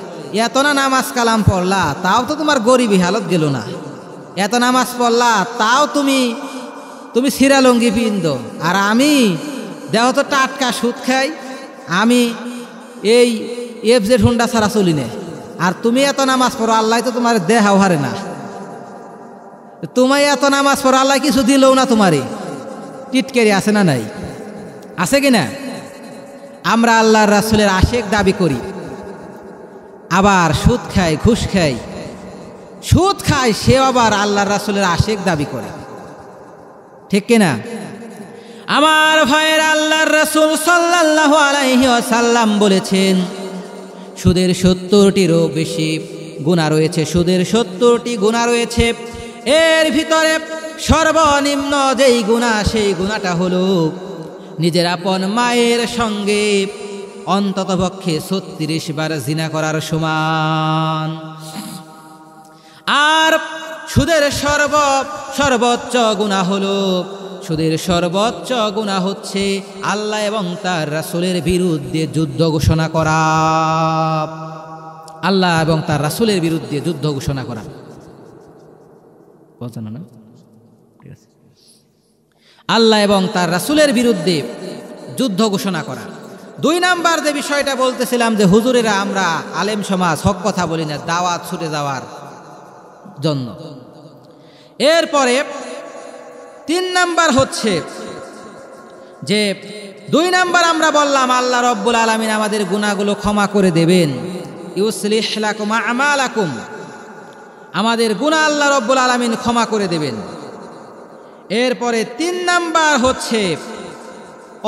এত না নামাজ কালাম পড়লা, তাও তো তোমার গরিবী হালত গেল না। এত নামাজ পড়লা, তাও তুমি সিরালঙ্গি পিন্দ, আর আমি দেহ তো টাটকা সুদ খাই, আমি এই এফজেড হুন্ডা ছাড়া চলি না। আর তুমি এত নামাজ পড়ো, আল্লাহ তো তোমার দেহাও হারে না। তুমি এত নামাজ পড়ো, আল্লাহ কিছু দিলও না তোমারে। টিটকারি আছে না নাই? আছে কিনা? আমরা আল্লাহর রাসূলের আশিক দাবি করি, আবার সুদ খাই, ঘুষ খাই। সুদ খায় সে আবার আল্লাহর রাসূলের আশিক দাবি করে, ঠিক কিনা? আমার ভাইয়ের, আল্লাহর রাসূল সাল্লাল্লাহু আলাইহি ওয়াসাল্লাম বলেছেন, সুদের 70টিরও বেশি গুনাহ রয়েছে। সুদের 70টি গুনাহ রয়েছে। এর ভিতরে সর্বনিম্ন যেই গুনাহ, সেই গুনাহটা হলো নিজের আপন মায়ের সঙ্গে অন্ততপক্ষে 36 বার জিনা করার সমান। আর সুদের সর্বোচ্চ গুনাহ হলো, সুদের সর্বোচ্চ গুনাহ হচ্ছে আল্লাহ এবং তার রাসূলের বিরুদ্ধে যুদ্ধ ঘোষণা করা। আল্লাহ এবং তার রাসূলের বিরুদ্ধে যুদ্ধ ঘোষণা করা, বুঝছেন না? ঠিক আছে, আল্লাহ এবং তার রাসূলের বিরুদ্ধে যুদ্ধ ঘোষণা করা। 2 নাম্বার যে বিষয়টা বলতেছিলাম, যে হুজুরেরা আমরা আলেম সমাজ হক কথা বলি না, দাওয়াত ছুটে যাওয়ার জন্য। এরপরে 3 নাম্বার হচ্ছে যে 2 নাম্বার আমরা বললাম আল্লাহ রব্বুল আলামিন আমাদের গুনাহগুলো ক্ষমা করে দেবেন। ইউসলিহ লাকুম আমালাকুম, আমাদের গুনাহ আল্লাহ রব্বুল আলামিন ক্ষমা করে দেবেন। এরপরে 3 নাম্বার হচ্ছে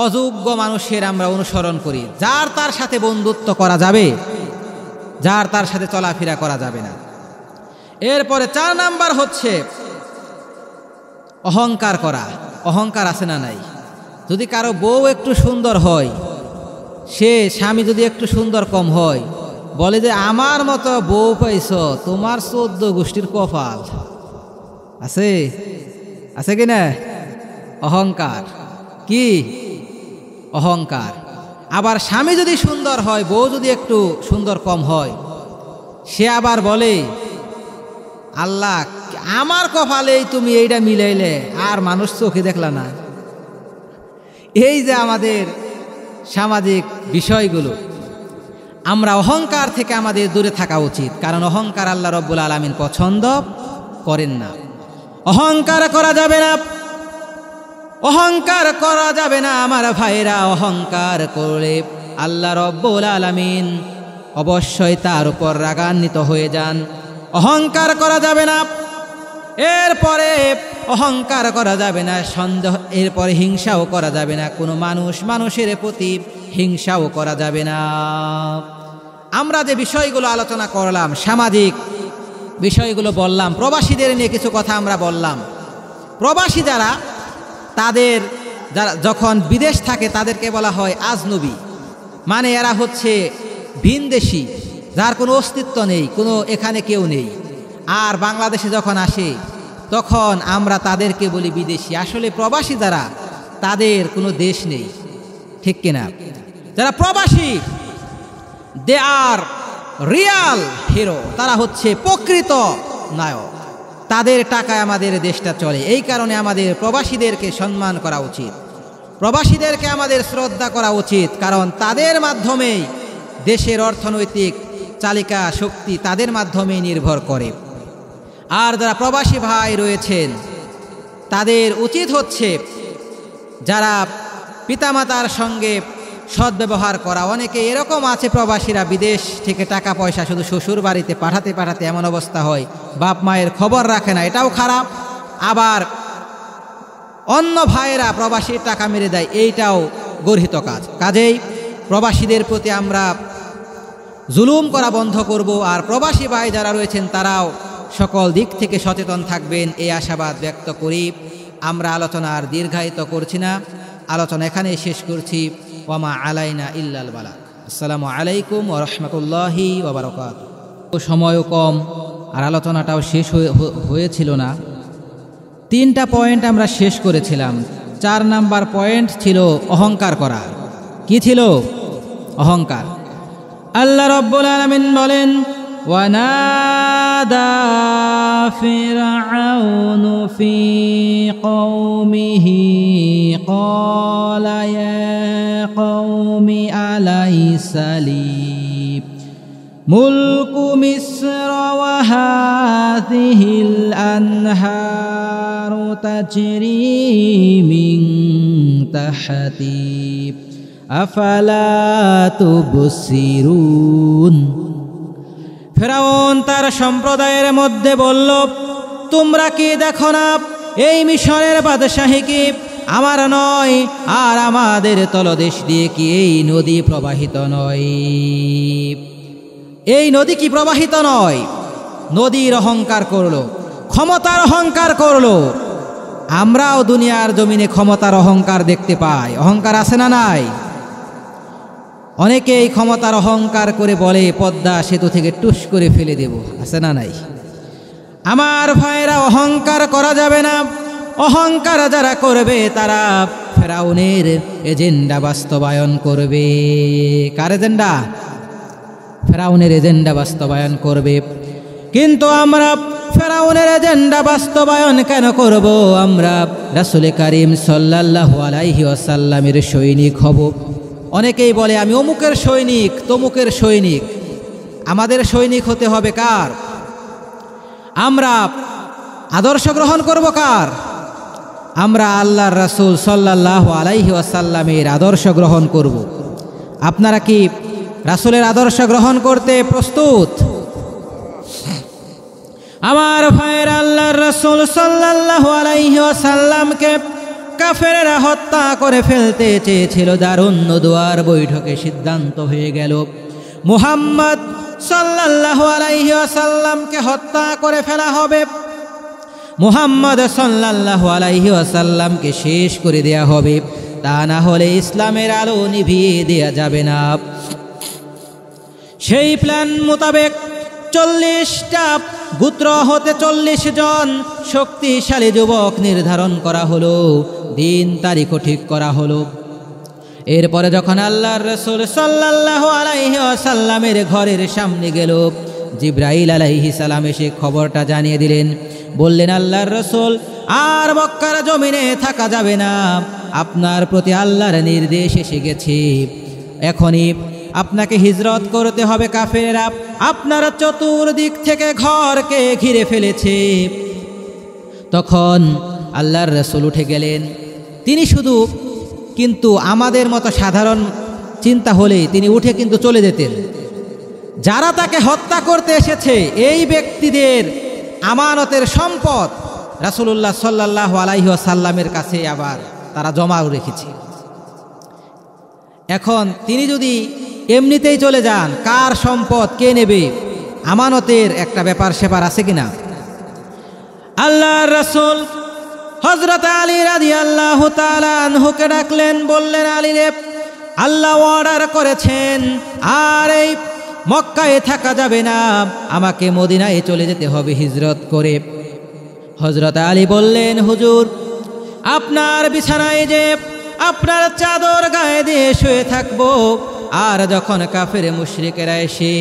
অযোগ্য মানুষের আমরা অনুসরণ করি, যার তার সাথে বন্ধুত্ব করা যাবে, যার তার সাথে চলাফেরা করা যাবে না। এরপরে 4 নাম্বার হচ্ছে অহংকার করা। অহংকার আছে না নাই? যদি কারো বউ একটু সুন্দর হয়, সে স্বামী যদি একটু সুন্দর কম হয়, বলে যে আমার মতো বউ পাইছ, তোমার 14 গোষ্ঠীর কপাল। আছে আছে কি না? অহংকার। কি অহংকার? আবার স্বামী যদি সুন্দর হয়, বউ যদি একটু সুন্দর কম হয়, সে আবার বলে আল্লাহ আমার কপালেই তুমি এইটা মিলাইলে, আর মানুষ চোখে দেখলা না। এই যে আমাদের সামাজিক বিষয়গুলো, আমরা অহংকার থেকে আমাদের দূরে থাকা উচিত, কারণ অহংকার আল্লাহ রব্বুল আলামিন পছন্দ করেন না। অহংকার করা যাবে না, অহংকার করা যাবে না আমার ভাইরা। অহংকার করলে আল্লাহ রব্বুল আলামিন অবশ্যই তার উপর রাগান্বিত হয়ে যান। অহংকার করা যাবে না। এরপরে অহংকার করা যাবে না সন্দেহ, এরপরে হিংসাও করা যাবে না। কোনো মানুষের প্রতি হিংসাও করা যাবে না। আমরা যে বিষয়গুলো আলোচনা করলাম, সামাজিক বিষয়গুলো বললাম, প্রবাসীদের নিয়ে কিছু কথা আমরা বললাম। প্রবাসী যারা, তাদের যারা যখন বিদেশ থাকে তাদেরকে বলা হয় আজনবী, মানে এরা হচ্ছে ভিনদেশী, যার কোনো অস্তিত্ব নেই, কোনো এখানে কেউ নেই। আর বাংলাদেশে যখন আসে তখন আমরা তাদেরকে বলি বিদেশি। আসলে প্রবাসী যারা, তাদের কোনো দেশ নেই, ঠিক কিনা? যারা প্রবাসী, দে আর রিয়াল হিরো, তারা হচ্ছে প্রকৃত নায়ক। তাদের টাকায় আমাদের দেশটা চলে। এই কারণে আমাদের প্রবাসীদেরকে সম্মান করা উচিত, প্রবাসীদেরকে আমাদের শ্রদ্ধা করা উচিত, কারণ তাদের মাধ্যমেই দেশের অর্থনৈতিক চালিকা শক্তি তাদের মাধ্যমেই নির্ভর করে। আর যারা প্রবাসী ভাই রয়েছেন তাদের উচিত হচ্ছে যারা পিতামাতার সঙ্গে সদ্ব্যবহার করা। অনেকে এরকম আছে প্রবাসীরা বিদেশ থেকে টাকা পয়সা শুধু শ্বশুর বাড়িতে পাঠাতে পাঠাতে এমন অবস্থা হয় বাপ মায়ের খবর রাখে না, এটাও খারাপ। আবার অন্য ভাইয়েরা প্রবাসীর টাকা মেরে দেয়, এইটাও গর্হিত কাজ। কাজেই প্রবাসীদের প্রতি আমরা জুলুম করা বন্ধ করব, আর প্রবাসী ভাই যারা রয়েছেন তারাও সকল দিক থেকে সচেতন থাকবেন, এই আশাবাদ ব্যক্ত করি আমরা আলোচনা আর দীর্ঘায়িত করছি না, আলোচনা এখানেই শেষ করছি। ওয়ামা আলাইনা ইল্লাল বালাগ। আসসালামু আলাইকুম ওয়া রাহমাতুল্লাহি ওয়া বারাকাতুহু। সময়ও কম আর আলোচনাটাও শেষ হয়েছিল না। 3টা পয়েন্ট আমরা শেষ করেছিলাম। 4 নাম্বার পয়েন্ট ছিল অহংকার করা। কি ছিল? অহংকার। আল্লাহ রাব্বুল আলামিন বলেন, ওয়ানাদা ফিরআউনু ফি কওমিহি ক্বালা ইয়া কওমি আলাইসা লি মুলকু মিসর ওয়া হাযিহিল আনহারু তাজরি মিন তাহতি আফালা তুবসিরুন। ফেরাউন তার সম্প্রদায়ের মধ্যে বলল, তোমরা কি দেখো না এই মিশরের বাদশাহী কি আমার নয়, আর আমাদের তলদেশ দিয়ে কি এই নদী প্রবাহিত নয়? এই নদী কি প্রবাহিত নয়? নদীর অহংকার করলো, ক্ষমতার অহংকার করলো। আমরাও দুনিয়ার জমিনে ক্ষমতার অহংকার দেখতে পাই। অহংকার আছে না নাই? অনেকেই ক্ষমতার অহংকার করে বলে পদ্মা সেতু থেকে টুস করে ফেলে দেব, আছে না নাই? আমার ভাইরা, অহংকার করা যাবে না। অহংকার যারা করবে তারা ফেরাউনের এজেন্ডা বাস্তবায়ন করবে। কার এজেন্ডা? ফেরাউনের এজেন্ডা বাস্তবায়ন করবে। কিন্তু আমরা ফেরাউনের এজেন্ডা বাস্তবায়ন কেন করব? আমরা রাসূল কারীম সাল্লাল্লাহু আলাইহি ওয়াসাল্লামের সৈনিক হব। অনেকেই বলে আমি অমুকের সৈনিক, তমুকের সৈনিক। আমাদের সৈনিক হতে হবে কার? আমরা আদর্শ গ্রহণ করব কার? আমরা আল্লাহর রাসূল সাল্লাল্লাহু আলাইহি ওয়াসাল্লামের আদর্শ গ্রহণ করব। আপনারা কি রাসূলের আদর্শ গ্রহণ করতে প্রস্তুত? আমার ভাইয়ের, আল্লাহর রাসূল সাল্লাল্লাহু আলাইহি ওয়াসাল্লামকে কাফেররা হত্যা করে ফেলতে চেয়েছিল। দারুন নদওয়ার বৈঠকে সিদ্ধান্ত হয়ে গেল মুহাম্মদ সাল্লাল্লাহু আলাইহি ওয়াসাল্লামকে হত্যা করে ফেলা হবে। মুহাম্মদ সাল্লাল্লাহু আলাইহি ওয়াসাল্লামকে শেষ করে দেয়া হবে, তা না হলে ইসলামের আলো নিভিয়ে দেয়া যাবে না। সেই প্ল্যান মোতাবেক 40টা গোত্র হতে 40 জন শক্তিশালী যুবক নির্ধারণ করা হলো, দিন তারিখও ঠিক করা হলো। এরপরে যখন আল্লাহর রাসূল সাল্লাল্লাহু আলাইহি ওয়াসাল্লামের ঘরের সামনে গেল, জিবরাইল আলাইহিস সালাম এসে খবরটা জানিয়ে দিলেন। বললেন, আল্লাহর রাসূল, আর মক্কার জমিনে থাকা যাবে না। আপনার প্রতি আল্লাহর নির্দেশ এসে গেছে। এখনই আপনাকে হিজরত করতে হবে। কাফেররা আপনার চতুর্দিক থেকে ঘরকে ঘিরে ফেলেছে। তখন আল্লাহর রাসূল উঠে গেলেন। তিনি শুধু কিন্তু আমাদের মতো সাধারণ চিন্তা হলে তিনি উঠে কিন্তু চলে যেতেন। যারা তাকে হত্যা করতে এসেছে এই ব্যক্তিদের আমানতের সম্পদ রাসূলুল্লাহ সাল্লাল্লাহু আলাইহি ওয়াসাল্লামের কাছে আবার তারা জমা রেখেছে। এখন তিনি যদি এমনিতেই চলে যান, কার সম্পদ কে নেবে? আমানতের একটা ব্যাপার সেপার আছে কিনা? আল্লাহর রাসূল হযরত আলী রাদিয়াল্লাহু তাআলা আনহুকে ডাকলেন, বললেন, আলী রে, আল্লাহ অর্ডার করেছেন আর এই মক্কায় থাকা যাবে না, আমাকে মদিনায় চলে যেতে হবে হিজরত করে। হযরত আলী বললেন, হুজুর, আপনার বিছানায় যে আপনার চাদর গায়ে দিয়ে শুয়ে থাকবো, আর যখন কাফের মুশরিকেরা এসে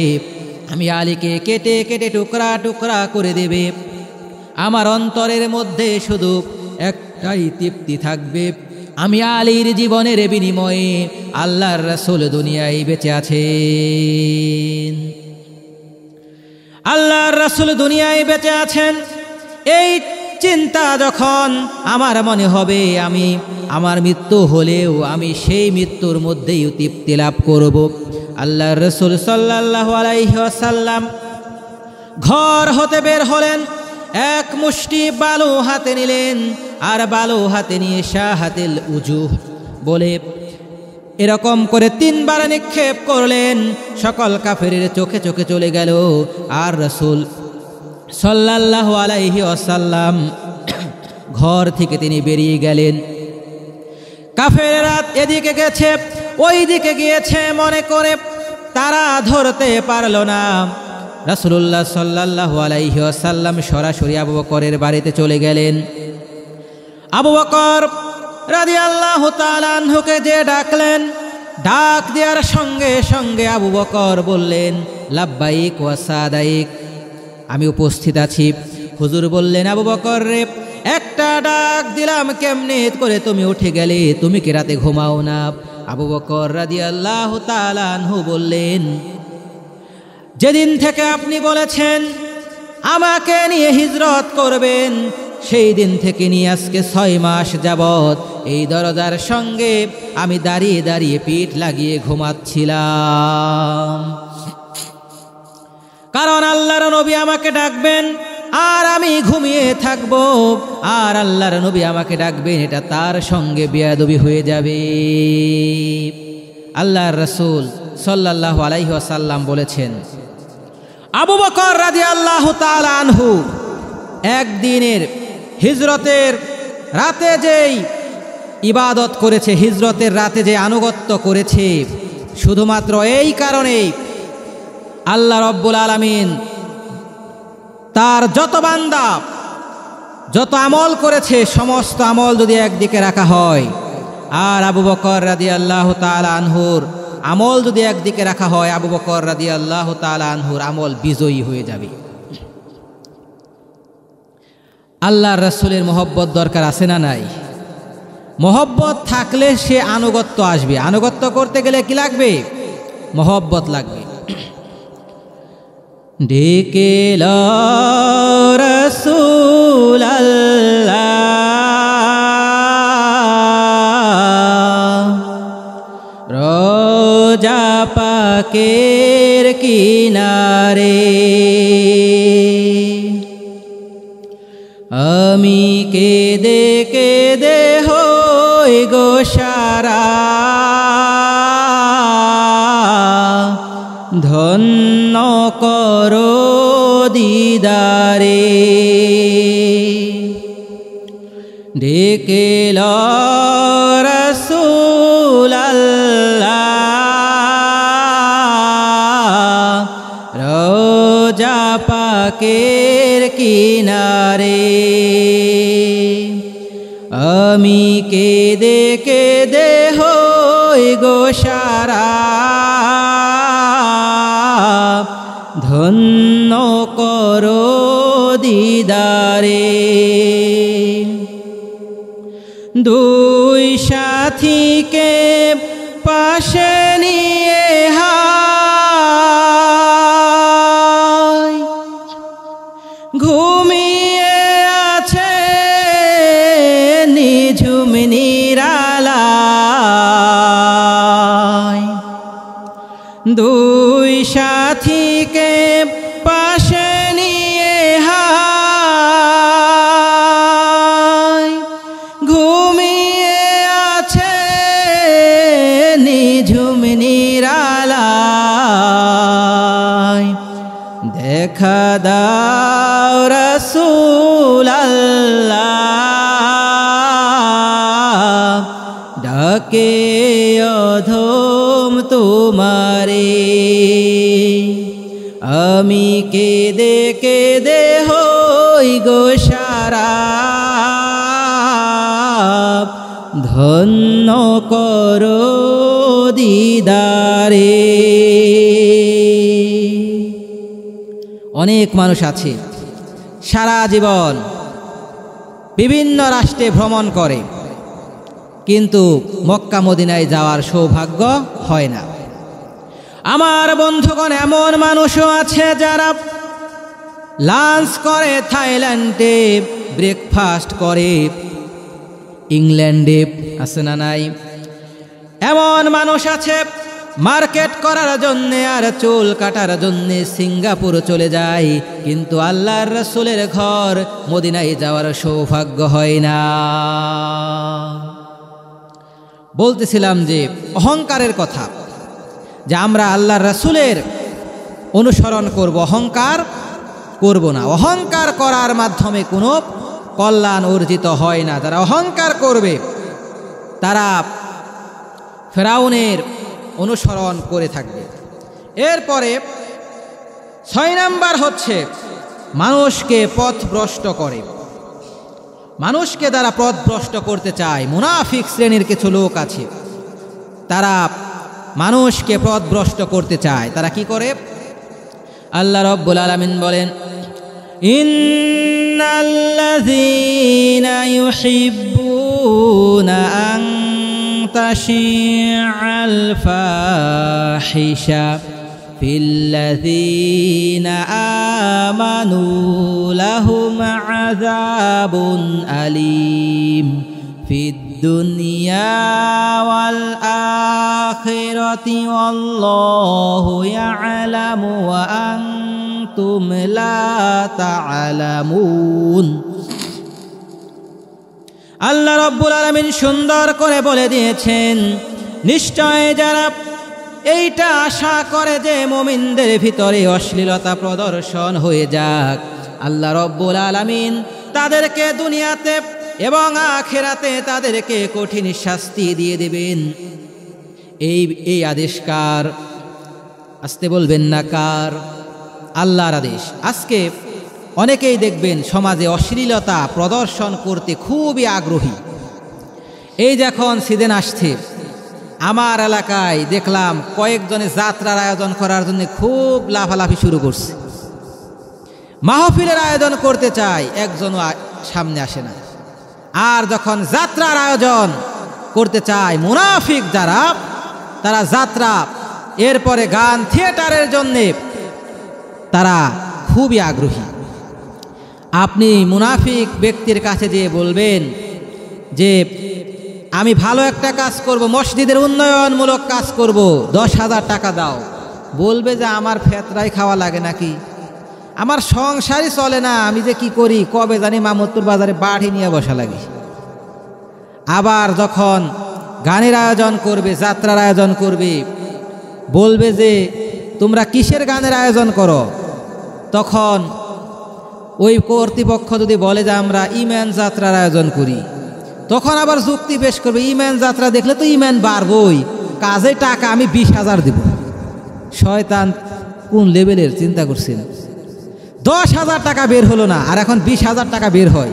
আমি আলীকে কেটে কেটে টুকরা টুকরা করে দেবে, আমার অন্তরের মধ্যে শুধু একটাই তৃপ্তি থাকবে, আমি আলীর জীবনের বিনিময়ে আল্লাহর রাসূল দুনিয়ায় বেঁচে আছেন। আল্লাহর রাসূল দুনিয়ায় বেঁচে আছেন, এই চিন্তা যখন আমার মনে হবে, আমি আমার মৃত্যু হলেও আমি সেই মৃত্যুর মধ্যেই তৃপ্তি লাভ করব। আল্লাহর রাসূল সাল্লাল্লাহু আলাইহি ওয়াসাল্লাম ঘর হতে বের হলেন, এক মুষ্টি বালু হাতে নিলেন, আর বালু হাতে নিয়ে শাহাতিল উজুহ বলে এরকম করে 3 বার নিক্ষেপ করলেন। সকল কাফেরের চোখে চোখে চলে গেল, আর রাসূল সাল্লাল্লাহু আলাইহি ওয়াসাল্লাম ঘর থেকে তিনি বেরিয়ে গেলেন। কাফেরেরা এদিকে গেছে ওই দিকে গিয়েছে মনে করে তারা ধরতে পারল না। রাসূলুল্লাহ সাল্লাল্লাহু আলাইহি ওয়াসাল্লাম সরাসরি আবু বকরের বাড়িতে চলে গেলেন। আবু বকর রাদিয়াল্লাহু তাআলা আনহুকে যে ডাকলেন, ডাক দেওয়ার সঙ্গে সঙ্গে আবু বকর বললেন, লাব্বাইক ওয়া সাদাইক, আমি উপস্থিত আছি। হুজুর বললেন, আবু বকর রে, একটা ডাক দিলাম কেমনে করে তুমি উঠে গেলে, তুমি কি রাতে ঘুমাও না? আবু বকর রাদিয়াল্লাহু তাআলা আনহু বললেন, যেদিন থেকে আপনি বলেছেন আমাকে নিয়ে হিজরত করবেন, সেই দিন থেকে নিয়ে আজকে 6 মাস যাবত এই দরজার সঙ্গে আমি দাঁড়িয়ে দাঁড়িয়ে পিঠ লাগিয়ে ঘুমাচ্ছিলাম। কারণ আল্লাহর নবী আমাকে ডাকবেন আর আমি ঘুমিয়ে থাকব, আর আল্লাহর নবী আমাকে ডাকবেন, এটা তার সঙ্গে বেয়াদবি হয়ে যাবে। আল্লাহর রাসূল সাল্লাল্লাহু আলাইহি ওয়াসাল্লাম বলেছেন, আবু বকর রাদিয়াল্লাহু তাআলা আনহু একদিনের হিজরতের রাতে যেই ইবাদত করেছে, হিজরতের রাতে যে আনুগত্য করেছে, শুধুমাত্র এই কারণেই আল্লাহ রব্বুল আলামিন তার যত বান্দা যত আমল করেছে সমস্ত আমল যদি একদিকে রাখা হয়, আর আবু বকর রাদিয়াল্লাহু তাআলা আনহুর আমল যদি একদিকে রাখা হয়, আবু বকর রাদিয়াল্লাহু তাআলা আনহুর আমল বিজয়ী হয়ে যাবে। আল্লাহর রাসূলের মহব্বত দরকার আছে না নাই? মহব্বত থাকলে সে আনুগত্য আসবে। আনুগত্য করতে গেলে কি লাগবে? মহব্বত লাগবে। ডেকে লো রাসূল আল্লাহ, রোজা পাকের কিনারে, আমি কেঁদে কেঁদে হই গো সারা, ধন্য করো দিদারে। ডেকে লো রাসূল আল্লাহ, রোজা পাকের কিনারে, আমি কেঁদে কেঁদে হই গো সারা, ধন্য করো দিদারে। 2 সাথীকে পাশে নিয়ে হায় ঘুমিয়ে আছে নিঝুম নিরালায়, 2 সাথীকে পাশে নিয়ে হায় ঘুমিয়ে আছে নিঝুম নিরালায়, দেখা দাও রাসূল আল্লাহ, ডাকে অধম তোমারে, আমি কেঁদে কেঁদে হই গো সারা, ধন্য করো দিদারে। অনেক মানুষ আছে সারা জীবন বিভিন্ন রাষ্ট্রে ভ্রমণ করে, কিন্তু মক্কা মদিনায় যাওয়ার সৌভাগ্য হয় না। আমার বন্ধুগণ, এমন মানুষও আছে যারা লাঞ্চ করে থাইল্যান্ডে, ব্রেকফাস্ট করে ইংল্যান্ডে, আছে না নাই? এমন মানুষ আছে মার্কেট করার জন্যে আর চুল কাটার জন্যে সিঙ্গাপুর চলে যায়, কিন্তু আল্লাহর রাসূলের ঘর মদিনায় যাওয়ার সৌভাগ্য হয় না। বলতেছিলাম যে অহংকারের কথা, যে আমরা আল্লাহর রাসূলের অনুসরণ করব, অহংকার করব না। অহংকার করার মাধ্যমে কোনো কল্যাণ অর্জিত হয় না। যারা অহংকার করবে তারা ফেরাউনের অনুসরণ করে থাকবে। এরপরে 6 নাম্বার হচ্ছে মানুষকে পথভ্রষ্ট করে। মানুষকে যারা পথভ্রষ্ট করতে চায়, মুনাফিক শ্রেণীর কিছু লোক আছে, তারা মানুষকে পথভ্রষ্ট করতে চায়। তারা কি করে? আল্লাহ রাব্বুল আলামিন বলেন, ইন্নাল্লাযীনা ইউহিব্বুনা আন তাশিআল ফাহিশা ফিল্লাযীনা আমানু লাহুম আযাবুন আলীম ফিদ দুনিয়া ওয়াল আখিরাতি ওয়াল্লাহু ইয়ালামু ওয়া আনতুম লা তা'লামুন। আল্লাহ রাব্বুল আলামিন সুন্দর করে বলে দিয়েছেন, নিশ্চয় যারা এইটা আশা করে যে মুমিনদের ভিতরে অশ্লীলতা প্রদর্শন হয়ে যাক, আল্লাহ রাব্বুল আলামিন তাদেরকে দুনিয়াতে এবং আখিরাতে তাদেরকে কঠিন শাস্তি দিয়ে দেবেন। এই আদেশ কার? আসতে বলবেন না কার? আল্লাহর আদেশ। আজকে অনেকেই দেখবেন সমাজে অশ্লীলতা প্রদর্শন করতে খুবই আগ্রহী। এই যখন সিজন আসছে, আমার এলাকায় দেখলাম কয়েকজনে যাত্রার আয়োজন করার জন্য খুব লাফালাফি শুরু করছে। মাহফিলের আয়োজন করতে চায়, একজনও সামনে আসে না। আর যখন যাত্রার আয়োজন করতে চায়, মুনাফিক যারা, তারা যাত্রা, এরপরে গান, থিয়েটারের জন্যে তারা খুবই আগ্রহী। আপনি মুনাফিক ব্যক্তির কাছে যেয়ে বলবেন যে আমি ভালো একটা কাজ করব, মসজিদের উন্নয়নমূলক কাজ করব, 10,000 টাকা দাও। বলবে যে আমার ফেতরাই খাওয়া লাগে নাকি, আমার সংসারই চলে না, আমি যে কি করি, কবে জানি মামুদপুর বাজারে বাড়ি নিয়ে বসা লাগে। আবার যখন গানের আয়োজন করবে, যাত্রার আয়োজন করবে, বলবে যে তোমরা কিসের গানের আয়োজন করো? তখন ওই কর্তৃপক্ষ যদি বলে যে আমরা ইমান যাত্রার আয়োজন করি, তখন আবার যুক্তি পেশ করবে, ইমান যাত্রা দেখলে তো ইমান বাড়বই, কাজে টাকা আমি 20,000 দেব। শয়তান কোন লেভেলের চিন্তা করছেন? 10,000 টাকা বের হলো না, আর এখন 20,000 টাকা বের হয়।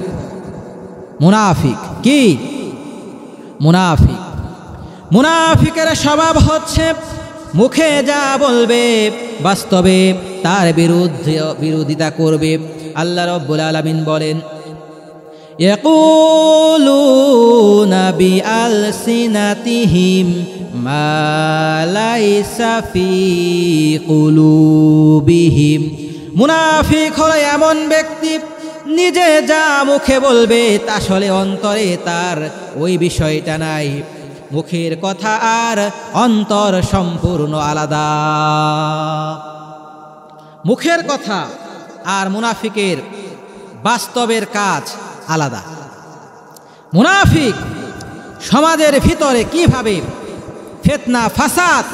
মুনাফিক। কি মুনাফিক? মুনাফিকের স্বভাব হচ্ছে মুখে যা বলবে বাস্তবে তার বিরোধিতা করবে। আল্লাহ রাব্বুল আলামিন বলেন, ইয়াকুলুনা বিআলসিনাতিহিম মা লাইসা ফি কুলুবিহিম। মুনাফিক হলো এমন ব্যক্তি, নিজে যা মুখে বলবে তা আসলে অন্তরে তার ওই বিষয়টা নাই। মুখের কথা আর অন্তর সম্পূর্ণ আলাদা। মুখের কথা আর মুনাফিকের বাস্তবের কাজ আলাদা। মুনাফিক সমাজের ভিতরে কিভাবে ফিতনা, ফাসাদ,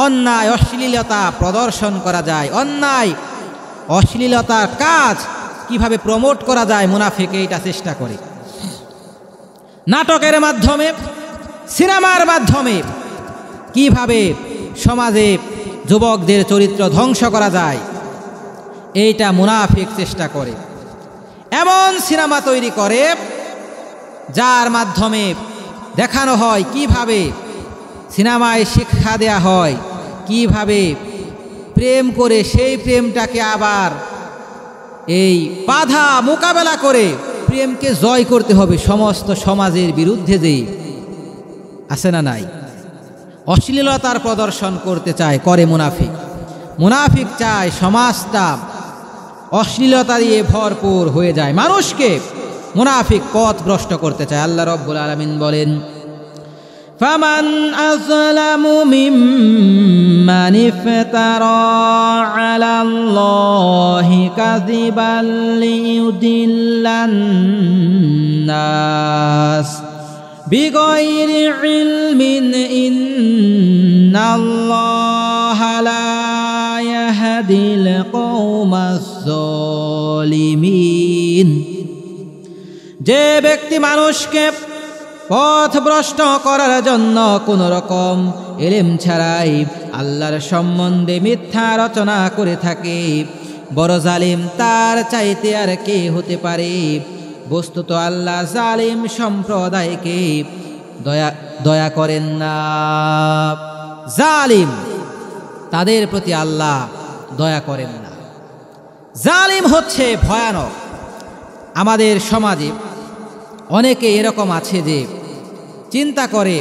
অন্যায়, অশ্লীলতা প্রদর্শন করা যায়, অন্যায় অশ্লীলতার কাজ কিভাবে প্রমোট করা যায়, মুনাফিক এইটা চেষ্টা করে। নাটকের মাধ্যমে, সিনেমার মাধ্যমে কিভাবে সমাজে যুবকদের চরিত্র ধ্বংস করা যায়, এইটা মুনাফিক চেষ্টা করে। এমন সিনেমা তৈরি করে যার মাধ্যমে দেখানো হয় কিভাবে সিনেমায় শিক্ষা দেয়া হয়, কিভাবে প্রেম করে সেই প্রেমটাকে আবার এই বাধা মোকাবেলা করে প্রেমকে জয় করতে হবে সমস্ত সমাজের বিরুদ্ধে যে আছে না নাই, অশ্লীলতার প্রদর্শন করতে চায় করে মুনাফিক। মুনাফিক চায় সমাজটা অশ্লীলতা দিয়ে ভরপুর হয়ে যায়, মানুষকে মুনাফিক পথভ্রষ্ট করতে চায়। আল্লাহ রাব্বুল আলামিন বলেন, ফামান আযলামু মিম্মান ইফতারা আলাল্লাহি কাযিবান লিইউদিল্লান নাস বিগাইরি ইলমিন ইন্নাল্লাহা লা ইয়াহদিল কওমাজ যালিমিন। যে ব্যক্তি মানুষকে পথভ্রষ্ট করার জন্য কোন রকম ইলম ছাড়াই আল্লাহর সম্বন্ধে মিথ্যা রচনা করে থাকে, বড় জালিম তার চাইতে আর কে হতে পারে। বস্তুত আল্লাহ জালিম সম্প্রদায়কে দয়া করেন না। জালিম তাদের প্রতি আল্লাহ দয়া করেন না। জালিম হচ্ছে ভয়ানক। আমাদের সমাজে অনেকে এরকম আছে যে চিন্তা করে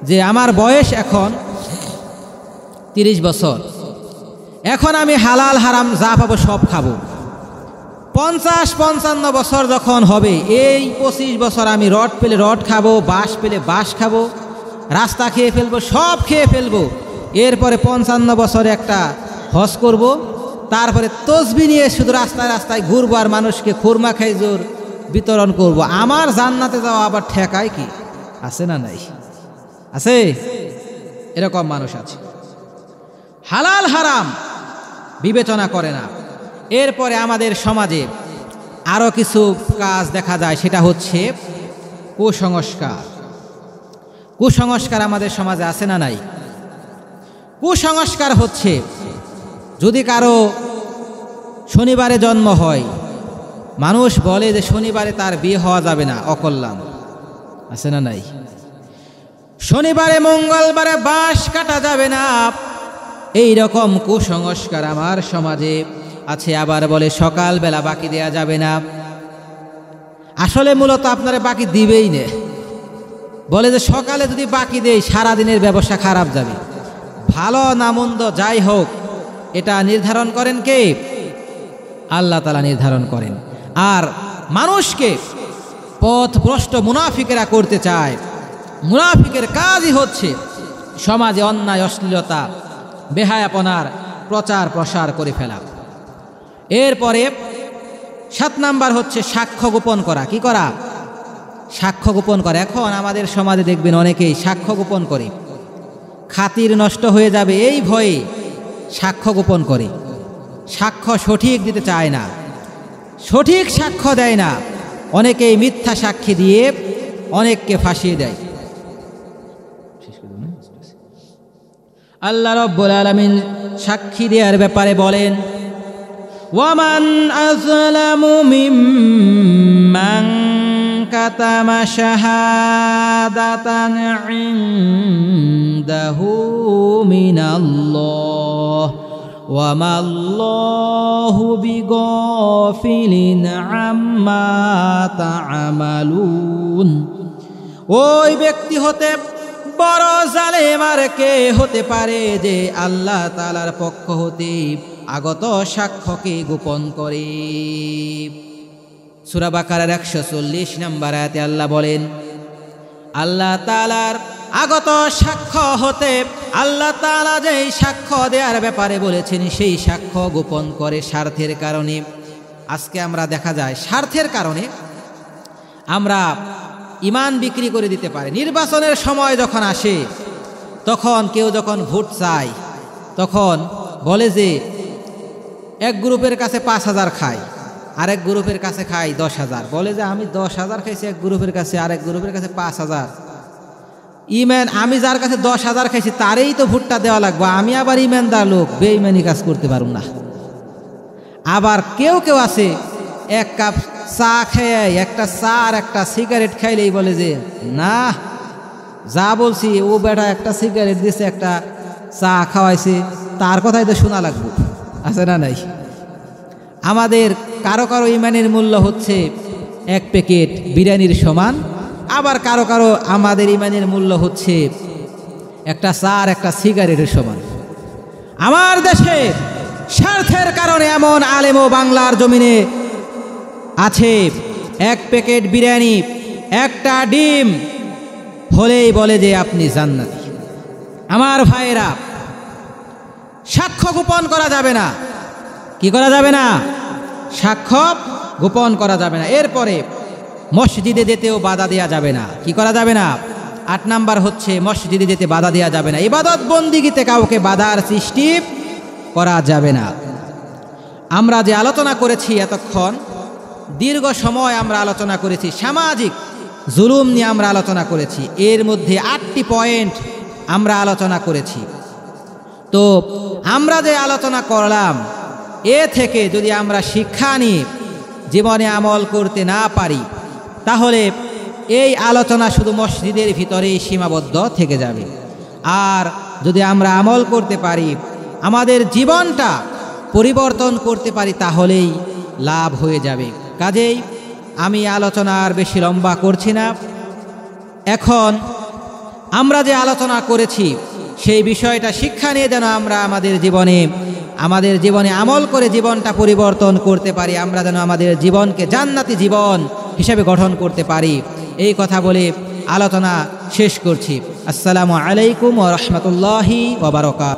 যে আমার বয়স এখন 30 বছর, এখন আমি হালাল হারাম যা পাবো সব খাবো। 50-55 বছর যখন হবে, এই 25 বছর আমি রড পেলে রড খাবো, বাঁশ পেলে বাঁশ খাবো, রাস্তা খেয়ে ফেলবো, সব খেয়ে ফেলবো। এরপরে 55 বছরে একটা হজ করব, তারপরে তসবিহ নিয়ে শুধু রাস্তায় রাস্তায় ঘুরবো আর মানুষকে খুরমা খেজুর বিতরণ করব। আমার জান্নাতে যাওয়া আবার ঠেকায় কি? আছে না নাই? আছে, এরকম মানুষ আছে। হালাল হারাম বিবেচনা করে না। এরপরে আমাদের সমাজে আরও কিছু কাজ দেখা যায়, সেটা হচ্ছে কুসংস্কার। কুসংস্কার আমাদের সমাজে আছে না নাই? কুসংস্কার হচ্ছে, যদি কারো শনিবারে জন্ম হয়, মানুষ বলে যে শনিবারে তার বিয়ে হওয়া যাবে না, অকল্যাণ। আছে না নাই? শনিবারে মঙ্গলবারে বাঁশ কাটা যাবে না, এই রকম কুসংস্কার আমার সমাজে আছে। আবার বলে সকালবেলা বাকি দেয়া যাবে না। আসলে মূলত আপনারা বাকি দিবেই না, বলে যে সকালে যদি বাকি দেই সারাদিনের ব্যবসা খারাপ যাবে। ভালো না মন্দ যাই হোক, এটা নির্ধারণ করেন কে? আল্লাহ তাআলা নির্ধারণ করেন। আর মানুষকে পথভ্রষ্ট মুনাফিকেরা করতে চায়। মুনাফিকের কাজই হচ্ছে সমাজে অন্যায়, অশ্লীলতা, বেহায়াপনার প্রচার প্রসার করে ফেলা। এরপরে 7 নাম্বার হচ্ছে সাক্ষ্য গোপন করা। কি করা? সাক্ষ্য গোপন করা। এখন আমাদের সমাজে দেখবেন অনেকেই সাক্ষ্য গোপন করে, খাতির নষ্ট হয়ে যাবে এই ভয়ে সাক্ষ্য গোপন করে। সাক্ষ্য সঠিক দিতে চায় না, সঠিক সাক্ষ্য দেয় না। অনেকেই মিথ্যা সাক্ষী দিয়ে অনেককে ফাঁসিয়ে দেয়। আল্লাহ রাব্বুল আলামিন সাক্ষী দেওয়ার ব্যাপারে বলেন, ওয়ামান আযলামু মিম্মান কাতামা শাহাদাতান ইনদাহু মিনাল্লাহ ওয়া মাল্লাহু বিগাফিলিন আম্মা তা'মালুন। ওই ব্যক্তি হতে বড় জালেম আর কে হতে পারে যে আল্লাহ তাআলার পক্ষ হতে আগত সাক্ষ্যকে গোপন করে। সূরা বাকারার 140 নম্বর আয়াতে আল্লাহ বলেন, আল্লাহ তাআলার আগত সাক্ষ্য হতে আল্লাহ তাআলা যেই সাক্ষ্য দেওয়ার ব্যাপারে বলেছেন সেই সাক্ষ্য গোপন করে স্বার্থের কারণে। আজকে আমরা দেখা যায় স্বার্থের কারণে আমরা ইমান বিক্রি করে দিতে পারি। নির্বাচনের সময় যখন আসে, তখন কেউ যখন ভোট চায়, তখন বলে যে এক গ্রুপের কাছে 5,000 খায়, আরেক গ্রুপের কাছে খায় 10,000। বলে যে আমি 10,000 খাইছি এক গ্রুপের কাছে, আরেক গ্রুপের কাছে 5,000। ইমান, আমি যার কাছে 10,000 খাইছি তারই তো ভোটটা দেওয়া লাগবে। আমি আবার ইমানদার লোক, বেঈমানি কাজ করতে পারব না। আবার কেউ কেউ আছে এক কাপ চা খেয়ে, একটা চা আর একটা সিগারেট খাইলেই বলে যে না, যা বলছি ও বেটা একটা সিগারেট দিয়েছে, একটা চা খাওয়াইছে, তার কথাই তো শোনা লাগবে। আছে না নাই? আমাদের কারো কারো ইমানের মূল্য হচ্ছে 1 প্যাকেট বিরিয়ানির সমান, আবার কারো কারো আমাদের ইমানের মূল্য হচ্ছে একটা চা আর একটা সিগারেটের সমান। আমার দেশে স্বার্থের কারণে এমন আলেমও বাংলার জমিনে আছে, 1 প্যাকেট বিরিয়ানি, একটা ডিম হলেই বলে যে আপনি জান্নাতি। আমার ভাইয়েরা, সাক্ষ্য গোপন করা যাবে না। কি করা যাবে না? সাক্ষ্য গোপন করা যাবে না। এরপরে মসজিদে যেতেও বাধা দেওয়া যাবে না। কি করা যাবে না? 8 নাম্বার হচ্ছে মসজিদে যেতে বাধা দেওয়া যাবে না। ইবাদত বন্দিগিতে কাউকে বাধার সৃষ্টি করা যাবে না। আমরা যে আলোচনা করেছি এতক্ষণ, দীর্ঘ সময় আমরা আলোচনা করেছি, সামাজিক জুলুম নিয়ে আমরা আলোচনা করেছি। এর মধ্যে 8টি পয়েন্ট আমরা আলোচনা করেছি। তো আমরা যে আলোচনা করলাম, এ থেকে যদি আমরা শিক্ষা নিয়ে জীবনে আমল করতে না পারি, তাহলে এই আলোচনা শুধু মসজিদের ভিতরেই সীমাবদ্ধ থেকে যাবে। আর যদি আমরা আমল করতে পারি, আমাদের জীবনটা পরিবর্তন করতে পারি, তাহলেই লাভ হয়ে যাবে। কাজেই আমি আলোচনা আর বেশি লম্বা করছি না। এখন আমরা যে আলোচনা করেছি সেই বিষয়টা শিক্ষা নিয়ে যেন আমরা আমাদের জীবনে আমল করে জীবনটা পরিবর্তন করতে পারি, আমরা যেন আমাদের জীবনকে জান্নাতি জীবন হিসেবে গঠন করতে পারি, এই কথা বলে আলোচনা শেষ করছি। আসসালামু আলাইকুম ওয়া রাহমাতুল্লাহি ওয়া বারাকাতুহু।